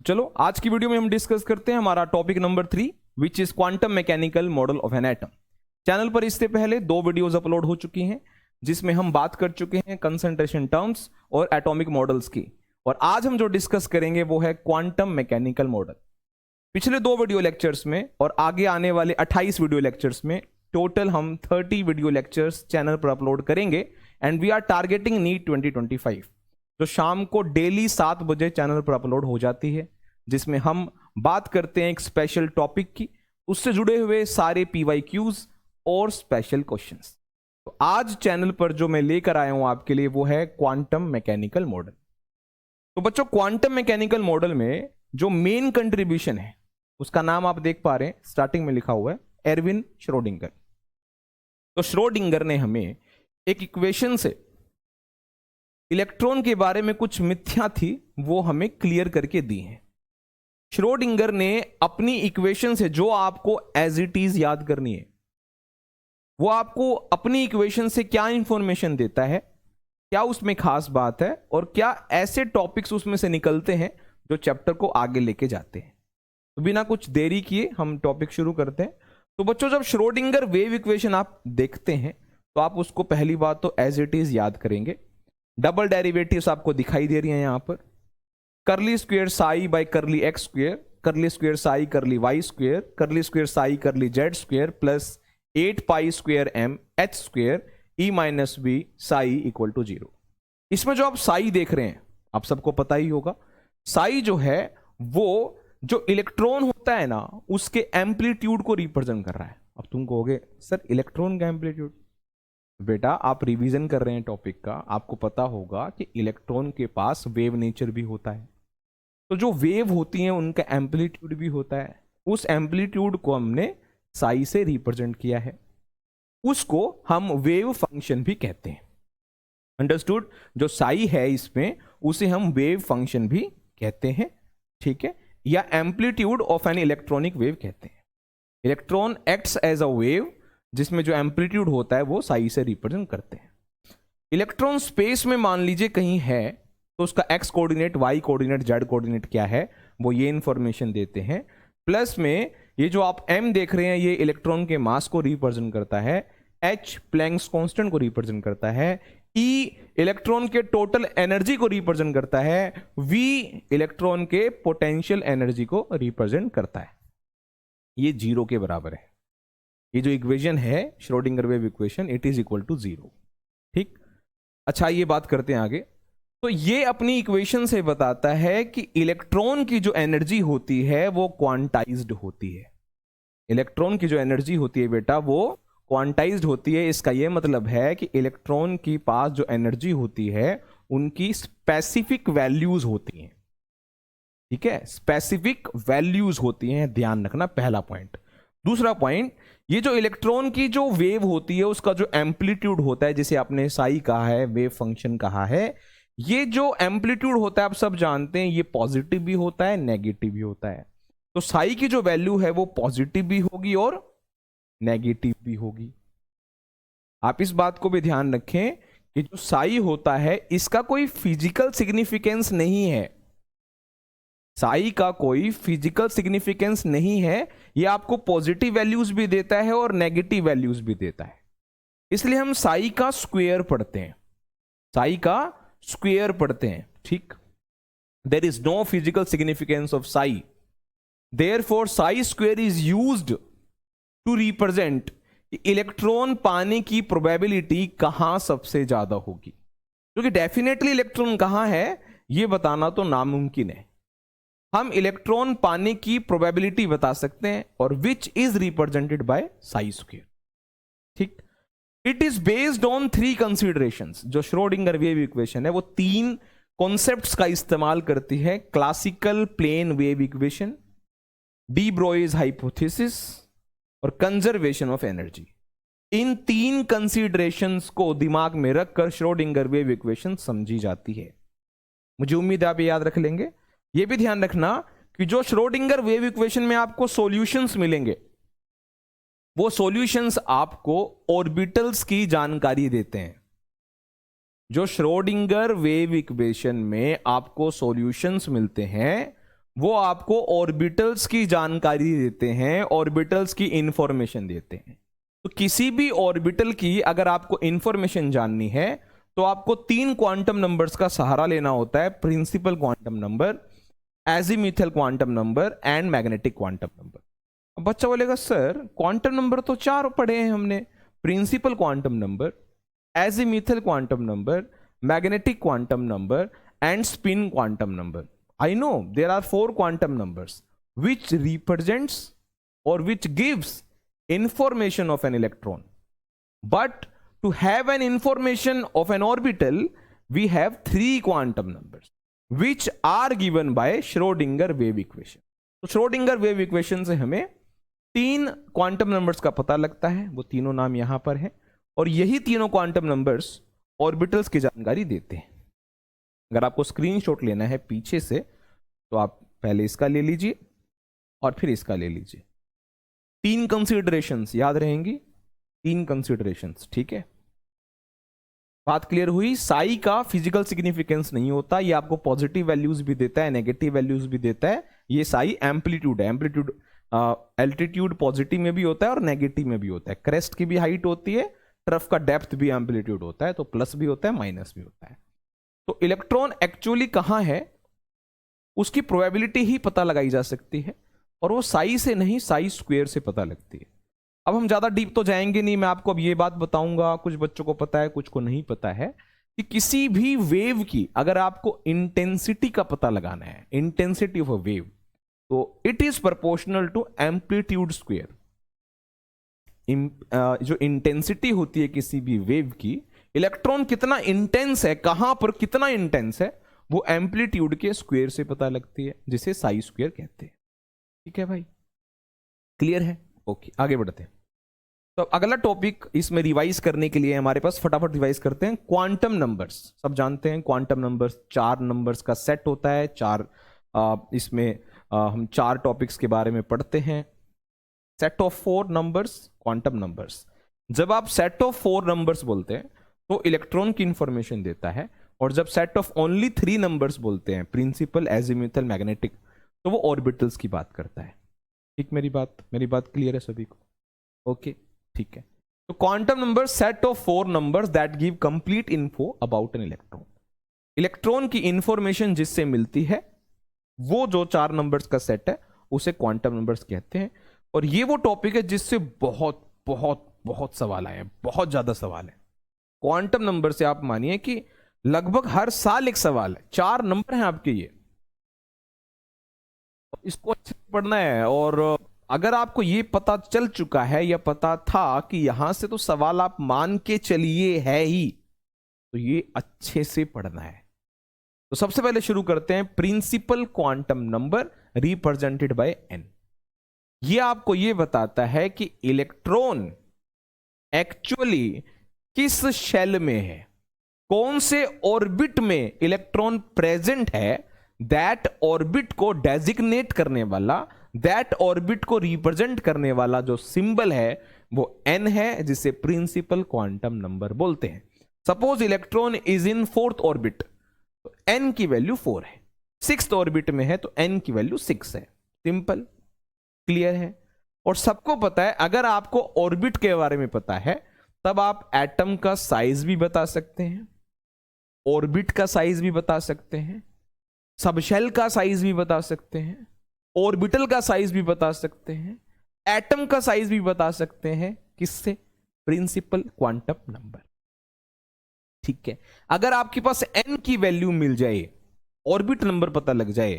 चलो आज की वीडियो में हम डिस्कस करते हैं हमारा topic number 3 which is quantum mechanical model of an atom. Channel पर इससे पहले 2 वीडियोस अपलोड हो चुकी हैं जिसमें हम बात कर चुके हैं कंसंट्रेशन टर्म्स और एटॉमिक मॉडल्स की, और आज हम जो डिस्कस करेंगे वो है क्वांटम मैकेनिकल मॉडल। पिछले 2 वीडियो लेक्चर्स में और आगे आने वाले 28 वीडियो लेक्चर्स में टोटल हम 30 वीडियो लेक्चर्स चैनल पर अपलोड करेंगे and we are targeting NEET 2025 जो शाम को डेली 7 बजे चैनल पर अपलोड हो जाती है, जिसमें हम बात करते हैं एक स्पेशल टॉपिक की, उससे जुड़े हुए सारे PYQs और स्पेशल क्वेश्चंस। तो आज चैनल पर जो मैं लेकर आया हूं आपके लिए वो है क्वांटम मैकेनिकल मॉडल। तो बच्चों क्वांटम मैकेनिकल मॉडल में जो मेन कंट्रीब्यूशन है उसका नाम आप देख पा रहे हैं, स्टार्टिंग में लिखा हुआ है एरविन श्रोडिंगर। तो श्रोडिंगर ने हमें एक इक्वेशन से इलेक्ट्रॉन के बारे में कुछ मिथ्या थी वो हमें क्लियर करके दी है। श्रोडिंगर ने अपनी इक्वेशन से जो आपको एज इट इज याद करनी है वो आपको अपनी इक्वेशन से क्या इंफॉर्मेशन देता है, क्या उसमें खास बात है और क्या ऐसे टॉपिक्स उसमें से निकलते हैं जो चैप्टर को आगे लेके जाते हैं। तो बिना कुछ देरी किए हम टॉपिक शुरू करते हैं। तो बच्चों जब श्रोडिंगर वेव इक्वेशन आप देखते हैं तो आप उसको पहली बात तो एज इट इज याद करेंगे। डबल डेरिवेटिव्स आपको दिखाई दे रही हैं यहां पर, curly square psi by curly x square, curly square psi curly y square, curly square psi curly z square plus 8 pi square m h square E minus V psi equal to 0। इसमें जो आप साई देख रहे हैं आप सबको पता ही होगा, साई जो है वो जो इलेक्ट्रॉन होता है ना उसके एम्पलीट्यूड को रिप्रेजेंट कर रहा है। अब तुम कहोगे सर इलेक्ट्रॉन का एम्पलीट्यूड, बेटा आप रिवीजन कर रहे हैं टॉपिक का, आपको पता होगा कि इलेक्ट्रॉन के पास वेव नेचर भी होता है। तो जो वेव होती हैं उनका एम्पलीट्यूड भी होता है, उस एम्पलीट्यूड को हमने साई से रिप्रेजेंट किया है, उसको हम वेव फंक्शन भी कहते हैं। अंडरस्टूड? जो साई है इसमें उसे हम वेव फंक्शन भी कहते हैं, ठीक है, या amplitude of an electronic wave कहते हैं। Electron acts as a wave जिसमें जो एम्पलीट्यूड होता है वो साई से रिप्रेजेंट करते हैं। इलेक्ट्रॉन स्पेस में मान लीजिए कहीं है तो उसका x coordinate, y coordinate, z coordinate क्या है वो ये इंफॉर्मेशन देते हैं। प्लस में ये जो आप m देख रहे हैं ये इलेक्ट्रॉन के मास को रिप्रेजेंट करता है, h प्लैंक्स कांस्टेंट को रिप्रेजेंट करता है, E इलेक्ट्रॉन के टोटल एनर्जी को रिप्रेजेंट करता है, V इलेक्ट्रॉन के पोटेंशियल एनर्जी को रिप्रेजेंट करता है। ये 0 के बराबर है। ये जो इक्वेशन है Schrödinger wave equation it is equal to 0। ठीक, अच्छा ये बात करते हैं आगे। तो ये अपनी इक्वेशन से बताता है कि इलेक्ट्रॉन की जो एनर्जी होती है वो क्वांटाइज्ड होती है। इलेक्ट्रॉन की जो एनर्जी होती है बेटा वो क्वांटाइज्ड होती है। इसका ये मतलब है कि इलेक्ट्रॉन के पास जो एनर्जी होती है उनकी स्पेसिफिक वैल्यूज होती हैं। ठीक है, स्पेसिफिक वैल्यूज होती हैं, ध्यान रखना, पहला पॉइंट। दूसरा पॉइंट, ये जो इलेक्ट्रॉन की जो वेव होती है उसका जो एम्पलीट्यूड होता है, जिसे आपने साई कहा है, वेव फंक्शन कहा है, ये जो एम्पलीट्यूड होता है आप सब जानते हैं ये पॉजिटिव भी होता है नेगेटिव भी होता है। तो साई की जो वैल्यू है वो पॉजिटिव भी होगी और नेगेटिव भी होगी। आप इस बात को भी ध्यान रखें कि जो साई होता है इसका कोई फिजिकल सिग्निफिकेंस नहीं है, साई का कोई फिजिकल सिग्निफिकेंस नहीं है। ये आपको पॉजिटिव वैल्यूज भी देता है और नेगेटिव वैल्यूज भी देता है, इसलिए हम साई का स्क्वायर पढ़ते हैं, साई का स्क्वायर पढ़ते हैं। ठीक, there is no physical significance of psi, therefore psi square is used to represent electron पाने की प्रोबेबिलिटी कहां सबसे ज्यादा होगी, क्योंकि डेफिनेटली इलेक्ट्रॉन कहां है यह बताना तो नामुमकिन है। हम इलेक्ट्रॉन पाने की प्रोबेबिलिटी बता सकते हैं और which is represented by psi square. ठीक, it is based on 3 considerations. जो श्रोडिंगर वेव इक्वेशन है वो 3 कॉन्सेप्ट्स का इस्तेमाल करती है, classical plane wave equation, de Broglie hypothesis और कंजर्वेशन ऑफ एनर्जी। इन 3 कंसीडरेशंस को दिमाग में रखकर श्रोडिंगर वेव इक्वेशन समझी जाती है। मुझे उम्मीद है आप याद रख लेंगे। यह भी ध्यान रखना कि जो श्रोडिंगर वेव इक्वेशन में आपको सॉल्यूशंस मिलेंगे वो सॉल्यूशंस आपको ऑर्बिटल्स की जानकारी देते हैं। जो श्रोडिंगर वेव इक्वेशन में आपको सॉल्यूशंस मिलते हैं वो आपको ऑर्बिटल्स की जानकारी देते हैं, ऑर्बिटल्स की इंफॉर्मेशन देते हैं। तो किसी भी ऑर्बिटल की अगर आपको इंफॉर्मेशन जाननी है तो आपको 3 क्वांटम नंबर्स का सहारा लेना होता है, principal quantum number, azimuthal quantum number and magnetic quantum number. अब बच्चा बोलेगा सर क्वांटम नंबर तो 4 पढ़े हैं हमने, principal quantum number, azimuthal quantum number, magnetic quantum number and spin quantum number. I know there are 4 quantum numbers which represents or which gives information of an electron. But to have an information of an orbital, we have 3 quantum numbers which are given by Schrödinger wave equation. तो Schrödinger wave equation से हमें 3 quantum numbers का पता लगता है, वो तीनों नाम यहां पर है, और यही तीनों क्वांटम नंबर्स ऑर्बिटल्स की जानकारी देते हैं। अगर आपको स्क्रीनशॉट लेना है पीछे से तो आप पहले इसका ले लीजिए और फिर इसका ले लीजिए। 3 कंसीडरेशंस याद रहेंगी, 3 कंसीडरेशंस, ठीक है। बात क्लियर हुई। साई का फिजिकल सिग्निफिकेंस नहीं होता, ये आपको पॉजिटिव वैल्यूज भी देता है, नेगेटिव वैल्यूज भी देता है। ये साई एम्पलीट्यूड है, एम्पलीट्यूड एल्टीट्यूड पॉजिटिव में भी होता है और नेगेटिव में भी होता है। क्रेस्ट की भी हाइट होती है, ट्रफ का डेप्थ भी एम्पलीट्यूड होता है, तो प्लस भी होता है माइनस भी होता है। तो इलेक्ट्रॉन एक्चुअली कहां है उसकी प्रोबेबिलिटी ही पता लगाई जा सकती है, और वो साई से नहीं साई स्क्वायर से पता लगती है। अब हम ज्यादा डीप तो जाएंगे नहीं, मैं आपको अब ये बात बताऊंगा, कुछ बच्चों को पता है कुछ को नहीं पता है, कि किसी भी वेव की अगर आपको इंटेंसिटी का पता लगाना है, इंटेंसिटी ऑफ अ वेव, तो it is proportional to amplitude square. जो इंटेंसिटी होती है किसी भी वेव की, इलेक्ट्रॉन कितना इंटेंस है, कहां पर कितना इंटेंस है, वो एम्पलीट्यूड के स्क्वायर से पता लगती है, जिसे साई स्क्वायर कहते हैं। ठीक है भाई, क्लियर है? ओके, आगे बढ़ते हैं। तो अगला टॉपिक इसमें रिवाइज करने के लिए हमारे पास, फटाफट रिवाइज करते हैं। क्वांटम नंबर्स, सब जानते हैं क्वांटम नंबर्स 4 नंबर्स का सेट होता है। इसमें हम 4 टॉपिक्स के बारे में पढ़ते हैं। Set of 4 numbers, quantum numbers. जब आप सेट ऑफ 4 नंबर्स बोलते हैं तो इलेक्ट्रॉन की इंफॉर्मेशन देता है, और जब सेट ऑफ ओनली 3 नंबर्स बोलते हैं, प्रिंसिपल, एजीम्यूथल, मैग्नेटिक, तो वो ऑर्बिटल्स की बात करता है। ठीक, मेरी बात क्लियर है सभी को? ओके, ठीक है। तो quantum number set of 4 numbers that give complete info about an electron. Electron की इंफॉर्मेशन जिससे मिलती है, वो जो 4 नंबर्स का सेट है उसे क्वांटम नंबर्स कहते हैं। और ये वो टॉपिक है जिससे बहुत बहुत बहुत सवाल आए हैं, बहुत ज्यादा सवाल है। क्वांटम नंबर से आप मानिए कि लगभग हर साल एक सवाल है। 4 नंबर हैं आपके, ये इसको अच्छे से पढ़ना है। और अगर आपको ये पता चल चुका है या पता था कि यहां से तो सवाल आप मान के चलिए है ही, तो ये अच्छे से पढ़ना है। तो सबसे पहले शुरू करते हैं। Principal quantum number represented by n। ये आपको ये बताता है कि इलेक्ट्रॉन एक्चुअली किस शेल में है, कौन से ऑर्बिट में इलेक्ट्रॉन प्रेजेंट है। दैट ऑर्बिट को डेजिग्नेट करने वाला, दैट ऑर्बिट को रिप्रेजेंट करने वाला जो सिंबल है वो n है, जिसे प्रिंसिपल क्वांटम नंबर बोलते हैं। Suppose electron is in 4th orbit, तो n की वैल्यू 4 है। 6th ऑर्बिट में है तो n की वैल्यू 6 है। सिंपल, क्लियर है? और सबको पता है, अगर आपको ऑर्बिट के बारे में पता है तब आप एटम का साइज भी बता सकते हैं, ऑर्बिट का साइज भी बता सकते हैं, सबशेल का साइज भी बता सकते हैं, ऑर्बिटल का साइज भी बता सकते हैं, एटम का साइज भी बता सकते हैं। किससे? Principal quantum number. ठीक है, अगर आपके पास n की वैल्यू मिल जाए, ऑर्बिट नंबर पता लग जाए,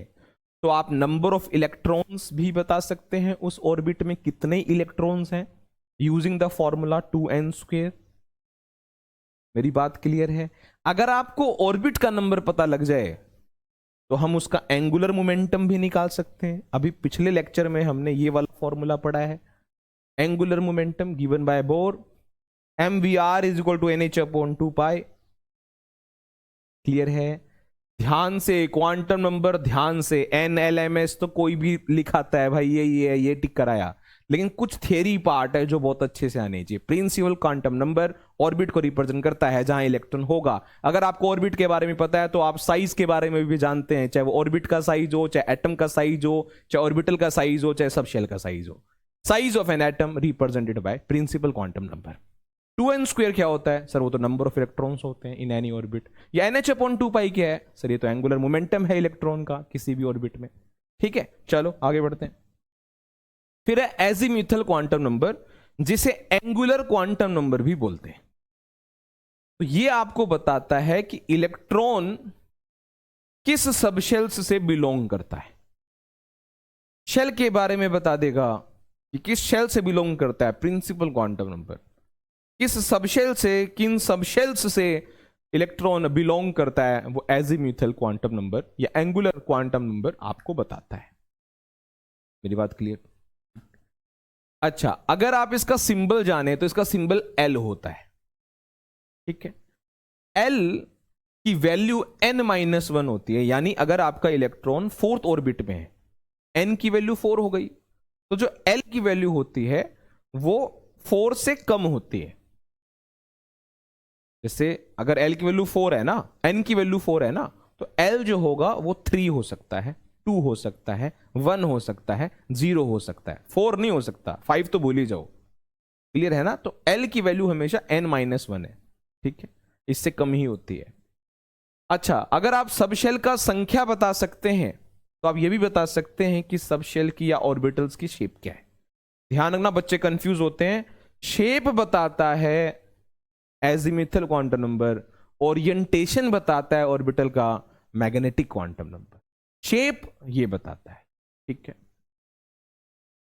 तो आप नंबर ऑफ इलेक्ट्रॉन्स भी बता सकते हैं, उस ऑर्बिट में कितने इलेक्ट्रॉन्स हैं, यूजिंग द फॉर्मूला 2n²। मेरी बात क्लियर है? अगर आपको ऑर्बिट का नंबर पता लग जाए तो हम उसका एंगुलर मोमेंटम भी निकाल सकते हैं। अभी पिछले लेक्चर में हमने ये वाला फॉर्मूला पढ़ा है, angular momentum given by Bohr, mvr is equal to nh/2π। Clear है? ध्यान से, क्वांटम नंबर ध्यान से, NLMS तो कोई भी लिखाता है भाई, ये टिक कराया, लेकिन कुछ थियरी पार्ट है जो बहुत अच्छे से आने चाहिए। प्रिंसिपल क्वांटम नंबर ऑर्बिट को रिप्रेजेंट करता है जहां इलेक्ट्रॉन होगा। अगर आपको ऑर्बिट के बारे में पता है तो आप साइज के बारे में भी जानते हैं, चाहे वो ऑर्बिट का साइज हो, चाहे एटम का साइज हो, चाहे ऑर्बिटल का साइज हो, चाहे सब शेल का साइज हो। Size of an atom represented by principal quantum number. 2n² क्या होता है सर? वो तो नंबर ऑफ इलेक्ट्रॉन्स होते हैं इन एनी ऑर्बिट। या NH/2π क्या है सर? ये तो एंगुलर मोमेंटम है इलेक्ट्रॉन का किसी भी ऑर्बिट में। ठीक है, चलो आगे बढ़ते हैं। फिर है एजीम्यूथल क्वांटम नंबर, जिसे एंगुलर क्वांटम नंबर भी बोलते हैं। तो ये आपको बताता है कि इलेक्ट्रॉन किस सबशेल्स से बिलोंग करता है। शेल के बारे में बता देगा कि किस शेल से बिलोंग करता है प्रिंसिपल क्वांटम नंबर, किस सबशेल से, किन सबशेल्स से इलेक्ट्रॉन बिलोंग करता है, वो एजीम्यूथल क्वांटम नंबर या एंगुलर क्वांटम नंबर आपको बताता है। मेरी बात क्लियर? अच्छा, अगर आप इसका सिंबल जाने तो इसका सिंबल L होता है। ठीक है, L की वैल्यू n-1 होती है, यानी अगर आपका इलेक्ट्रॉन फोर्थ ऑर्बिट में है, n की वैल्यू 4 हो गई, तो जो L की वैल्यू होती है वो 4 से कम होती है। जैसे अगर L की वैल्यू 4 है ना, n की वैल्यू 4 है ना, तो L जो होगा वो 3 हो सकता है, 2 हो सकता है, 1 हो सकता है, 0 हो सकता है, 4 नहीं हो सकता, 5 तो भूल ही जाओ। क्लियर है ना? तो L की वैल्यू हमेशा n-1 है। ठीक है, इससे कम ही होती है। अच्छा, अगर आप सबशेल का संख्या बता सकते हैं तो आप ये भी बता सकते हैं कि सबशेल की या ऑर्बिटल्स की शेप क्या है। ध्यान रखना, बच्चे कंफ्यूज होते हैं। शेप बताता है एजीम्यूथल क्वांटम नंबर, ओरिएंटेशन बताता है ऑर्बिटल का मैग्नेटिक क्वांटम नंबर। शेप ये बताता है। ठीक है,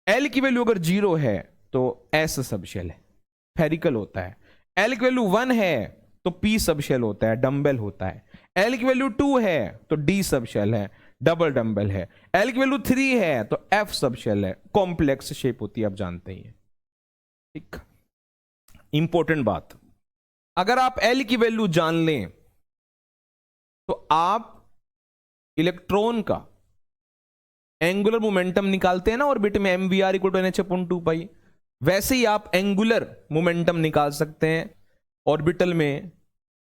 L की वैल्यू अगर 0 है तो S सबशेल है, फेरिकल होता है। L की वैल्यू 1 है तो P सबशेल होता है, डम्बेल होता है। L की वैल्यू 2 है तो D सबशेल है, डबल डम्बेल है। L की वैल्यू 3 है तो F सबशेल है। कॉम्प्लेक्स शेप होती है, आप जानते ही हैं। ठीक, इंपॉर्टेंट बात, अगर आप L की वैल्यू जान लें तो आप इलेक्ट्रॉन का एंगुलर मोमेंटम निकालते हैं ना ऑर्बिट में, mvr=nh/2π, वैसे ही आप एंगुलर मोमेंटम निकाल सकते हैं ऑर्बिटल में,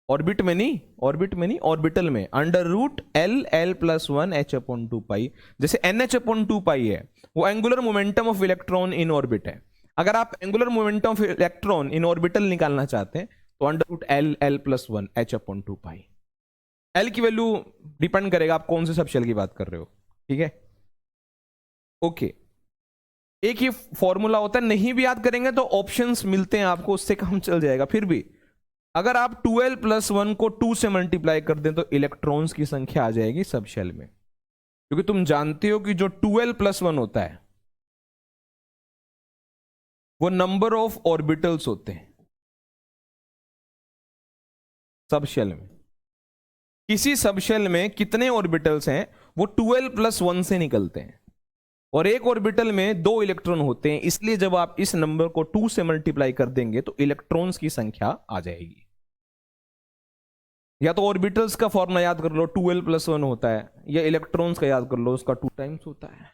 ऑर्बिट में नहीं, ऑर्बिटल में, √L+1h/2π। जैसे nh/2π है वो angular momentum of electron in orbit है। अगर आप angular momentum of electron in orbital निकालना चाहते हैं तो √L+1h/2π। L की वैल्यू डिपेंड करेगा आप कौन से सबशेल की बात कर रहे हो। ठीक है, ओके। एक ही फॉर्मूला होता है, नहीं भी याद करेंगे तो ऑप्शंस मिलते हैं आपको, उससे काम चल जाएगा। फिर भी अगर आप 12+1 को 2 से मल्टीप्लाई कर दें तो इलेक्ट्रॉन्स की संख्या आ जाएगी सबशेल में, क्योंकि तुम जानते हो कि जो 12+1 होता है वो नंबर ऑफ ऑर्बिटल्स होते हैं सबशेल में। किसी सबशेल में कितने ऑर्बिटल्स हैं वो 12+1 से निकलते हैं, और एक ऑर्बिटल में 2 इलेक्ट्रॉन होते हैं, इसलिए जब आप इस नंबर को 2 से मल्टीप्लाई कर देंगे तो इलेक्ट्रॉन्स की संख्या आ जाएगी। या तो ऑर्बिटल्स का फॉर्मूला याद कर लो, 12+1 होता है, या इलेक्ट्रॉन्स का याद कर लो, उसका 2 टाइम्स होता है,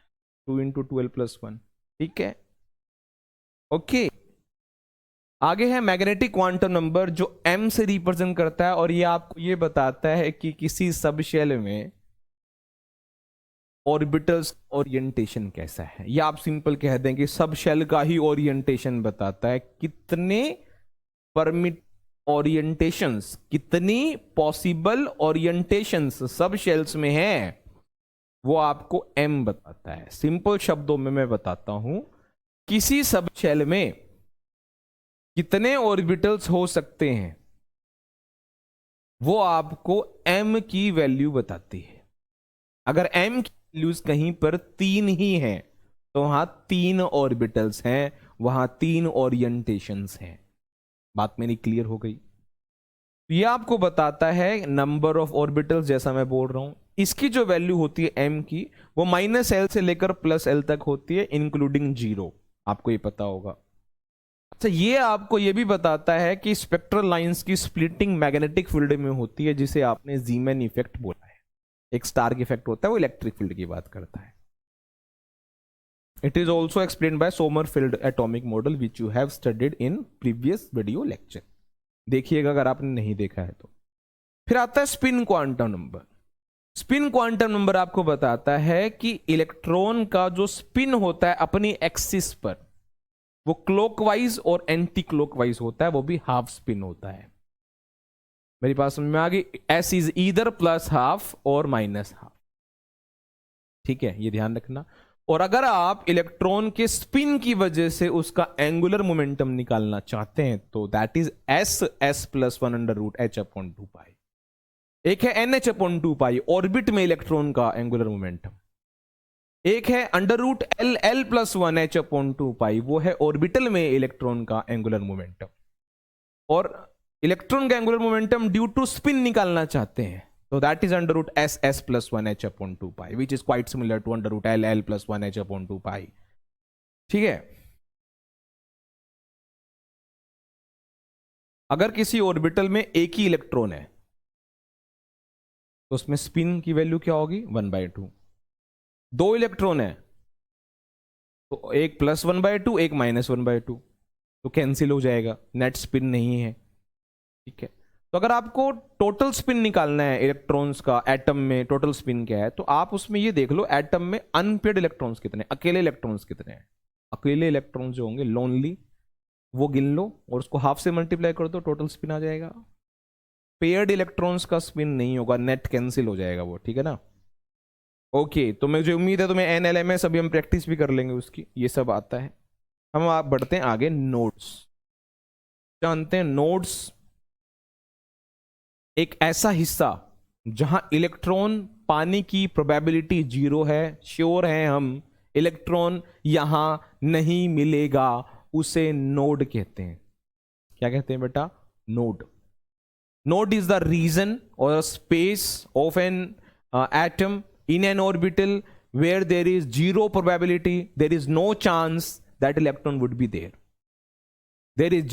2 × 12+1। ठीक है, ओके। आगे है मैग्नेटिक क्वांटम नंबर, जो m से रिप्रेजेंट करता है, और ये आपको ये बताता है कि किसी सबशेल में ऑर्बिटल्स ओरिएंटेशन कैसा है। या आप सिंपल कह दें कि सबशेल का ही ओरिएंटेशन बताता है, कितने परमिट ओरिएंटेशंस, कितनी पॉसिबल ओरिएंटेशंस सबशेल्स में है, वो आपको m बताता है। सिंपल शब्दों में मैं बताता हूं, किसी सबशेल में कितने ऑर्बिटल्स हो सकते हैं वो आपको m की वैल्यू बताती है। अगर m की वैल्यूज कहीं पर 3 ही है तो वहां 3 ऑर्बिटल्स हैं, वहां 3 ओरिएंटेशंस हैं। बात मेरी क्लियर हो गई? ये आपको बताता है नंबर ऑफ ऑर्बिटल्स, जैसा मैं बोल रहा हूं। इसकी जो वैल्यू होती है m की, वो -L से लेकर +L तक होती है, इंक्लूडिंग 0। आपको ये पता होगा। अच्छा, ये आपको ये भी बताता है कि स्पेक्ट्रल लाइंस की स्प्लिटिंग मैग्नेटिक फील्ड में होती है, जिसे आपने जीमैन इफेक्ट बोला है। एक स्टार इफेक्ट होता है, वो इलेक्ट्रिक फील्ड की बात करता है। It is also explained by Sommerfeld atomic model which you have studied in previous video lecture. देखिएगा अगर आपने नहीं देखा है तो। फिर आता है spin quantum number. Spin quantum number आपको बताता है कि इलेक्ट्रॉन का जो स्पिन होता है अपनी एक्सिस पर, वो क्लॉकवाइज और एंटी क्लॉकवाइज होता है, वो भी हाफ स्पिन होता है। मेरी पास समझ में आ गई? S is either plus half और माइनस हाफ। ठीक है, ये ध्यान रखना। और अगर आप इलेक्ट्रॉन के स्पिन की वजह से उसका एंगुलर मोमेंटम निकालना चाहते हैं तो that is S plus 1/h/2π। एक है NH/2π ऑर्बिट में इलेक्ट्रॉन का एंगुलर मोमेंटम, एक है √LL + 1h/2π, वो है ऑर्बिटल में इलेक्ट्रॉन का एंगुलर मोमेंटम। और इलेक्ट्रॉन का angular momentum due to spin निकालना चाहते हैं तो that is √SS + 1h/2π which is quite similar to √LL + 1h/2π। ठीक है, अगर किसी ऑर्बिटल में एक ही इलेक्ट्रॉन है तो उसमें स्पिन की वैल्यू क्या होगी? 1/2। दो इलेक्ट्रॉन है तो एक +1/2 एक -1/2, तो कैंसिल हो जाएगा, नेट स्पिन नहीं है। ठीक है, तो अगर आपको टोटल स्पिन निकालना है इलेक्ट्रॉन्स का एटम में, टोटल स्पिन क्या है, तो आप उसमें ये देख लो एटम में अनपेयर्ड इलेक्ट्रॉन्स कितने, अकेले इलेक्ट्रॉन्स कितने हैं। अकेले इलेक्ट्रॉन्स जो होंगे लोनली, वो गिन लो और उसको हाफ से मल्टीप्लाई कर दो, टोटल स्पिन आ जाएगा। पेयर्ड इलेक्ट्रॉन्स का स्पिन नहीं होगा, नेट कैंसिल हो जाएगा वो। ठीक है ना? ओके, तो मुझे उम्मीद है तुम्हें NLMS अभी हम प्रैक्टिस भी कर लेंगे उसकी, ये सब आता है। हम आप बढ़ते हैं आगे। नोड्स जानते हैं, नोड्स एक ऐसा हिस्सा जहां इलेक्ट्रॉन पाने की प्रोबेबिलिटी 0 है, श्योर है हम इलेक्ट्रॉन यहां नहीं मिलेगा, उसे नोड कहते हैं। क्या कहते हैं बेटा? Node. Node is the region or a space of an atom in an orbital where there is 0 probability, there is no chance that electron would be there. There is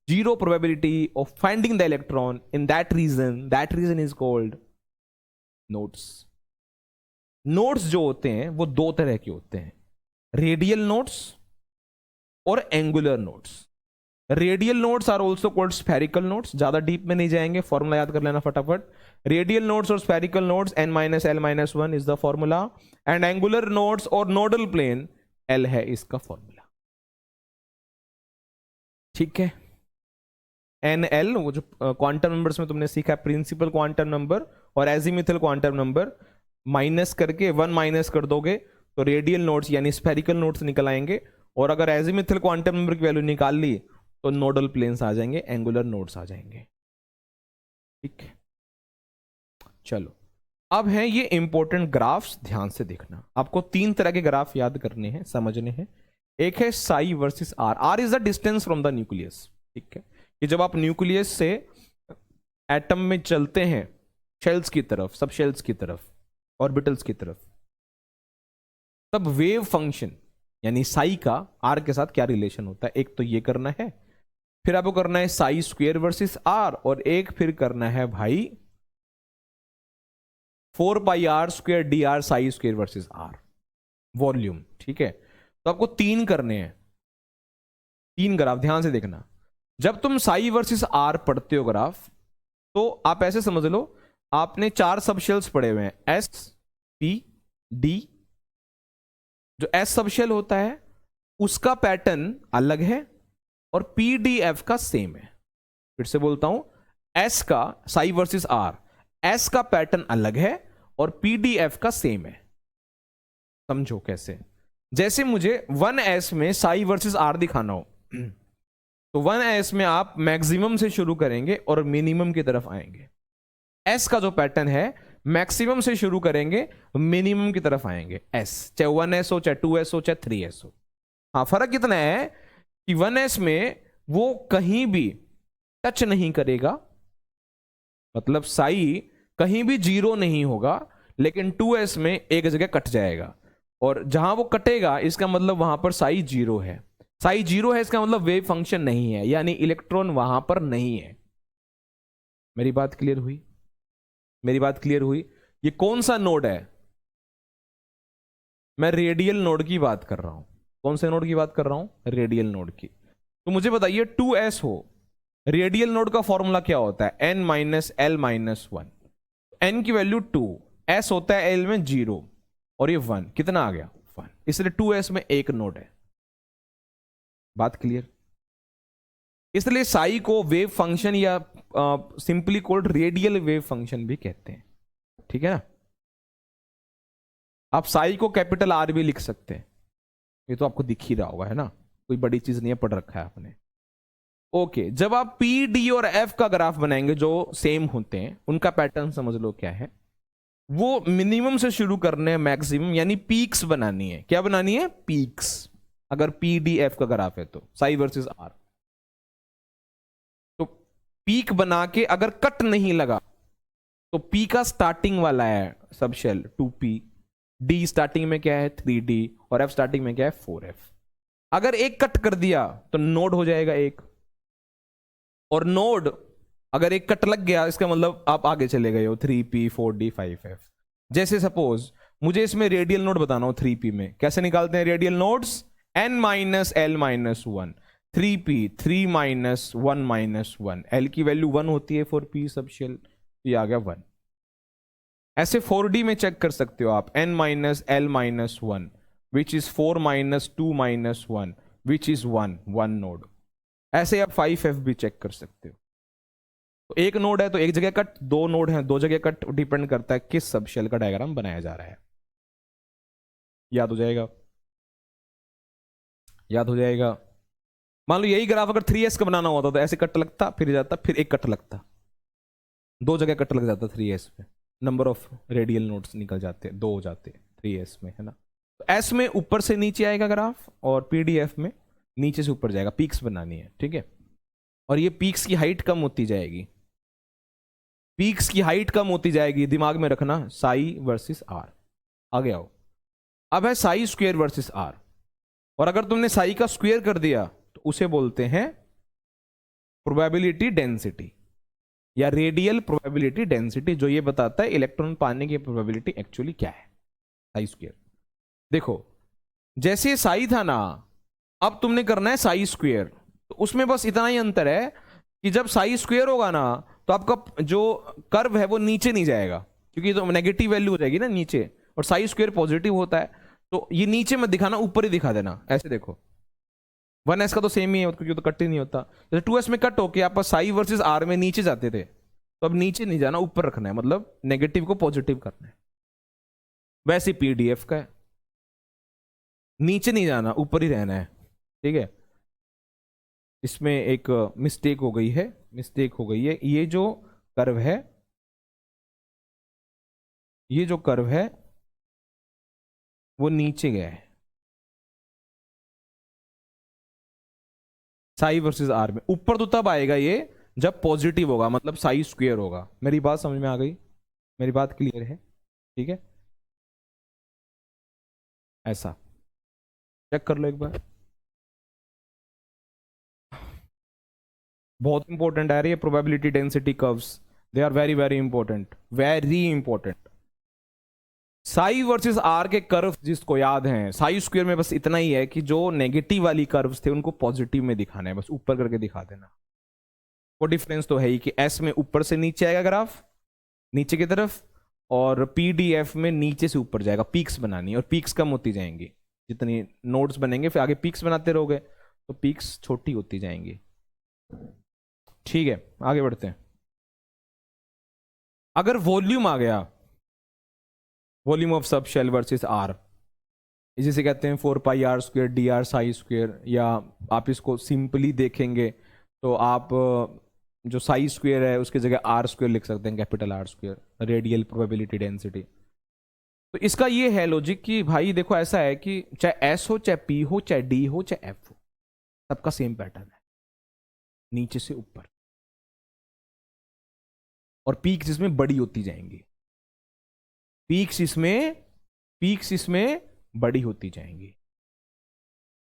0 probability of finding the electron in that region. That region is called nodes. Nodes जो होते हैं वो दो तरह के होते हैं, radial nodes और angular nodes. Radial nodes are also called spherical nodes. ज्यादा डीप में नहीं जाएंगे, फॉर्मूला याद कर लेना फटाफट। रेडियल नोड्स और spherical nodes n-l-1 is the formula, and angular nodes और नोडल प्लेन L है इसका फॉर्मूला। ठीक है, NL वो जो क्वांटम नंबर्स में तुमने सीखा, प्रिंसिपल क्वांटम नंबर और एजीमुथल क्वांटम नंबर, माइनस करके 1 माइनस कर दोगे तो रेडियल नोड्स यानी स्फेरिकल नोड्स निकल आएंगे। और अगर एजीमुथल क्वांटम नंबर की वैल्यू निकाल ली तो नोडल प्लेन्स आ जाएंगे, एंगुलर नोड्स आ जाएंगे। ठीक है, चलो अब है ये इंपॉर्टेंट ग्राफ्स, ध्यान से देखना। आपको 3 तरह के ग्राफ याद करने हैं, समझने हैं। एक है psi versus r. R is the distance from the nucleus. ठीक है, कि जब आप न्यूक्लियस से एटम में चलते हैं, शेल्स की तरफ, सब शेल्स की तरफ, ऑर्बिटल्स की तरफ, तब वेव फंक्शन यानी साई का आर के साथ क्या रिलेशन होता है, एक तो ये करना है, फिर आपको करना है साई स्क्वायर वर्सेस आर, और एक फिर करना है भाई 4πr² dr psi square versus r volume. ठीक है, तो आपको 3 करने हैं, 3 ग्राफ, ध्यान से देखना। जब तुम साई वर्सेस आर पढ़ते हो ग्राफ, तो आप ऐसे समझ लो आपने 4 सबशेल्स पढ़े हुए हैं, S P D। जो S सबशेल होता है उसका पैटर्न अलग है और PDF का सेम है। फिर से बोलता हूं, S का साई वर्सेस आर, S का पैटर्न अलग है और PDF का सेम है। समझो कैसे? जैसे मुझे 1S में साई वर्सेस आर दिखाना हो तो 1S में आप मैक्सिमम से शुरू करेंगे और मिनिमम की तरफ आएंगे। S का जो पैटर्न है मैक्सिमम से शुरू करेंगे, मिनिमम की तरफ आएंगे। S चाहे 1S हो, चाहे 2S हो, चाहे 3S हो। हाँ, फर्क इतना है कि 1S में वो कहीं भी टच नहीं करेगा, मतलब साई कहीं भी 0 नहीं होगा, लेकिन 2S में एक जगह कट जाएगा, और जहां वो कटेगा इसका मतलब वहां पर साई 0 है। साई 0 है इसका मतलब वेव फंक्शन नहीं है, यानी इलेक्ट्रॉन वहां पर नहीं है। मेरी बात क्लियर हुई? मेरी बात क्लियर हुई? ये कौन सा नोड है? मैं रेडियल नोड की बात कर रहा हूं। कौन से नोड की बात कर रहा हूं? रेडियल नोड की। तो मुझे बताइए 2s हो, रेडियल नोड का फॉर्मूला क्या होता है? n minus l minus one. N की वैल्यू 2, एस होता है एल में 0 और ये 1, कितना आ गया? 1। इसलिए 2s में एक नोड है। बात क्लियर? इसलिए साई को वेव फंक्शन या simply cold radial wave function भी कहते हैं। ठीक है ना? आप साई को कैपिटल आर भी लिख सकते हैं, ये तो आपको दिख ही रहा होगा, है ना? कोई बड़ी चीज नहीं है, पढ़ रखा है आपने। ओके, जब आप पी डी और एफ का ग्राफ बनाएंगे जो सेम होते हैं, उनका पैटर्न समझ लो क्या है। वो मिनिमम से शुरू करने हैं मैक्सिमम, यानी पीक्स बनानी है। क्या बनानी है? पीक्स। अगर पी डी एफ का ग्राफ है तो साई वर्सेस आर, तो पीक बना के अगर कट नहीं लगा तो पी का स्टार्टिंग वाला है सब शेल 2p, डी स्टार्टिंग में क्या है 3d, और एफ स्टार्टिंग में क्या है 4f। अगर एक कट कर दिया तो नोड हो जाएगा एक, और नोड अगर एक कट लग गया इसका मतलब आप आगे चले गए हो 3p 4d 5f। जैसे सपोज मुझे इसमें रेडियल नोड बताना हो 3p में, कैसे निकालते हैं radial nodes? n minus l minus one, 3p 3 minus 1 minus 1, L की वैल्यू 1 होती है फॉर p सब शेल, ये आ गया 1। ऐसे 4d में चेक कर सकते हो आप, n minus l minus one which is 4 minus 2 minus 1 which is 1 node. ऐसे आप 5f भी चेक कर सकते हो। तो एक नोड है तो एक जगह कट, दो नोड है दो जगह कट, डिपेंड करता है किस सब शेल का डायग्राम बनाया जा रहा है। याद हो जाएगा? याद हो जाएगा? मान लो यही ग्राफ अगर 3s का बनाना होता तो ऐसे कट लगता, फिर जाता, फिर एक कट लगता, दो जगह कट लग जाता 3s पे, नंबर ऑफ रेडियल नोड्स निकल जाते, दो हो जाते 3s में, है ना? तो s में ऊपर से नीचे आएगा ग्राफ, और pdf में नीचे से ऊपर जाएगा। पीक्स बनानी है, ठीक है? और ये पीक्स की हाइट कम होती जाएगी, पीक्स की हाइट कम होती जाएगी, दिमाग में रखना। Psi versus r. आगे आओ, अब है साई स्क्वायर वर्सेस आर, और अगर तुमने साई का स्क्वायर कर दिया तो उसे बोलते हैं प्रोबेबिलिटी डेंसिटी, या रेडियल प्रोबेबिलिटी डेंसिटी, जो ये बताता है इलेक्ट्रॉन पाने की प्रोबेबिलिटी एक्चुअली क्या है, साई स्क्वायर। देखो जैसे साई था ना, अब तुमने करना है साई स्क्वायर, तो उसमें बस इतना ही अंतर है कि जब साई स्क्वायर होगा ना तो आपका जो कर्व है वो नीचे नहीं जाएगा, क्योंकि तो नेगेटिव वैल्यू हो जाएगी ना नीचे, और साई स्क्वायर पॉजिटिव होता है, तो ये नीचे मत दिखाना, ऊपर ही दिखा देना। ऐसे देखो 1s का तो सेम ही है क्योंकि तो कट ही नहीं होता। जैसे 2s में कट होके आप साई वर्सेस आर में नीचे जाते थे, तो अब नीचे नहीं जाना, ऊपर रखना है, मतलब नेगेटिव को पॉजिटिव करना है। वैसे पीडीएफ का है, नीचे नहीं जाना, ऊपर ही रहना है, ठीक है? इसमें एक मिस्टेक हो गई है, मिस्टेक हो गई है। ये जो कर्व है, ये जो कर्व है वो नीचे गया है साई वर्सेस आर में। ऊपर तो तब आएगा ये जब पॉजिटिव होगा, मतलब साई स्क्वायर होगा। मेरी बात समझ में आ गई? मेरी बात क्लियर है? ठीक है, ऐसा चेक कर लो एक बार। बहुत इंपॉर्टेंट है ये probability density curves, they are very very important, very important. Psi versus r के कर्व जिसको याद हैं, साई स्क्वायर में बस इतना ही है कि जो नेगेटिव वाली कर्व्स थे उनको पॉजिटिव में दिखाना है, बस ऊपर करके दिखा देना। वो डिफरेंस तो है ही कि एस में ऊपर से नीचे आएगा ग्राफ, नीचे की तरफ, और पीडीएफ में नीचे से ऊपर जाएगा। पीक्स बनानी है और पीक्स कम होती जाएंगी, जितनी नोड्स बनेंगे फिर आगे पीक्स बनाते रहोगे तो पीक्स छोटी होती जाएंगी। ठीक है, आगे बढ़ते हैं। अगर वॉल्यूम आ गया, volume of sub shell versus r, जिसे कहते हैं 4 pi r square d r psi square, या आप इसको सिंपली देखेंगे तो आप जो साई स्क्वेयर है उसकी जगह आर स्क्वेयर लिख सकते हैं, capital R square, radial probability density. तो इसका ये है लॉजिक कि भाई देखो ऐसा है कि चाहे एस हो, चाहे पी हो, चाहे डी हो, चाहे एफ हो, सबका सेम पैटर्न है, नीचे से ऊपर, और पीक्स इसमें बड़ी होती जाएंगी, पीक्स इसमें बड़ी होती जाएंगी।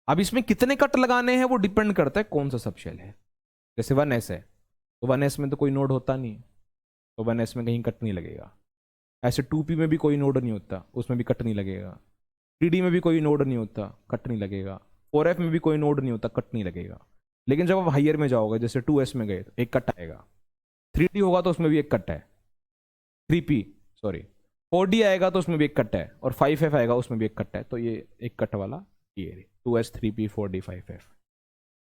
अब इसमें कितने कट लगाने हैं वो डिपेंड करता है कौन सा सबशेल है। जैसे 1s है तो 1s में तो कोई नोड होता नहीं, तो 1s में कहीं कट नहीं लगेगा। ऐसे 2p में भी कोई नोड नहीं होता, उसमें भी कट नहीं लगेगा। 3D में भी कोई नोड नहीं होता, कट नहीं लगेगा। 4F में भी कोई नोड नहीं होता, कट नहीं लगेगा। लेकिन जब आप हाइयर में जाओगे, जैसे 2S में गए, तो एक कट आएगा। 3D होगा तो उसमें भी एक कट है, 3P सॉरी, 4D आएगा तो उसमें भी एक कट है, और 5F आएगा उसमें भी एक कट है। तो ये एक कट वाला ये 2S 3P 4D 5F,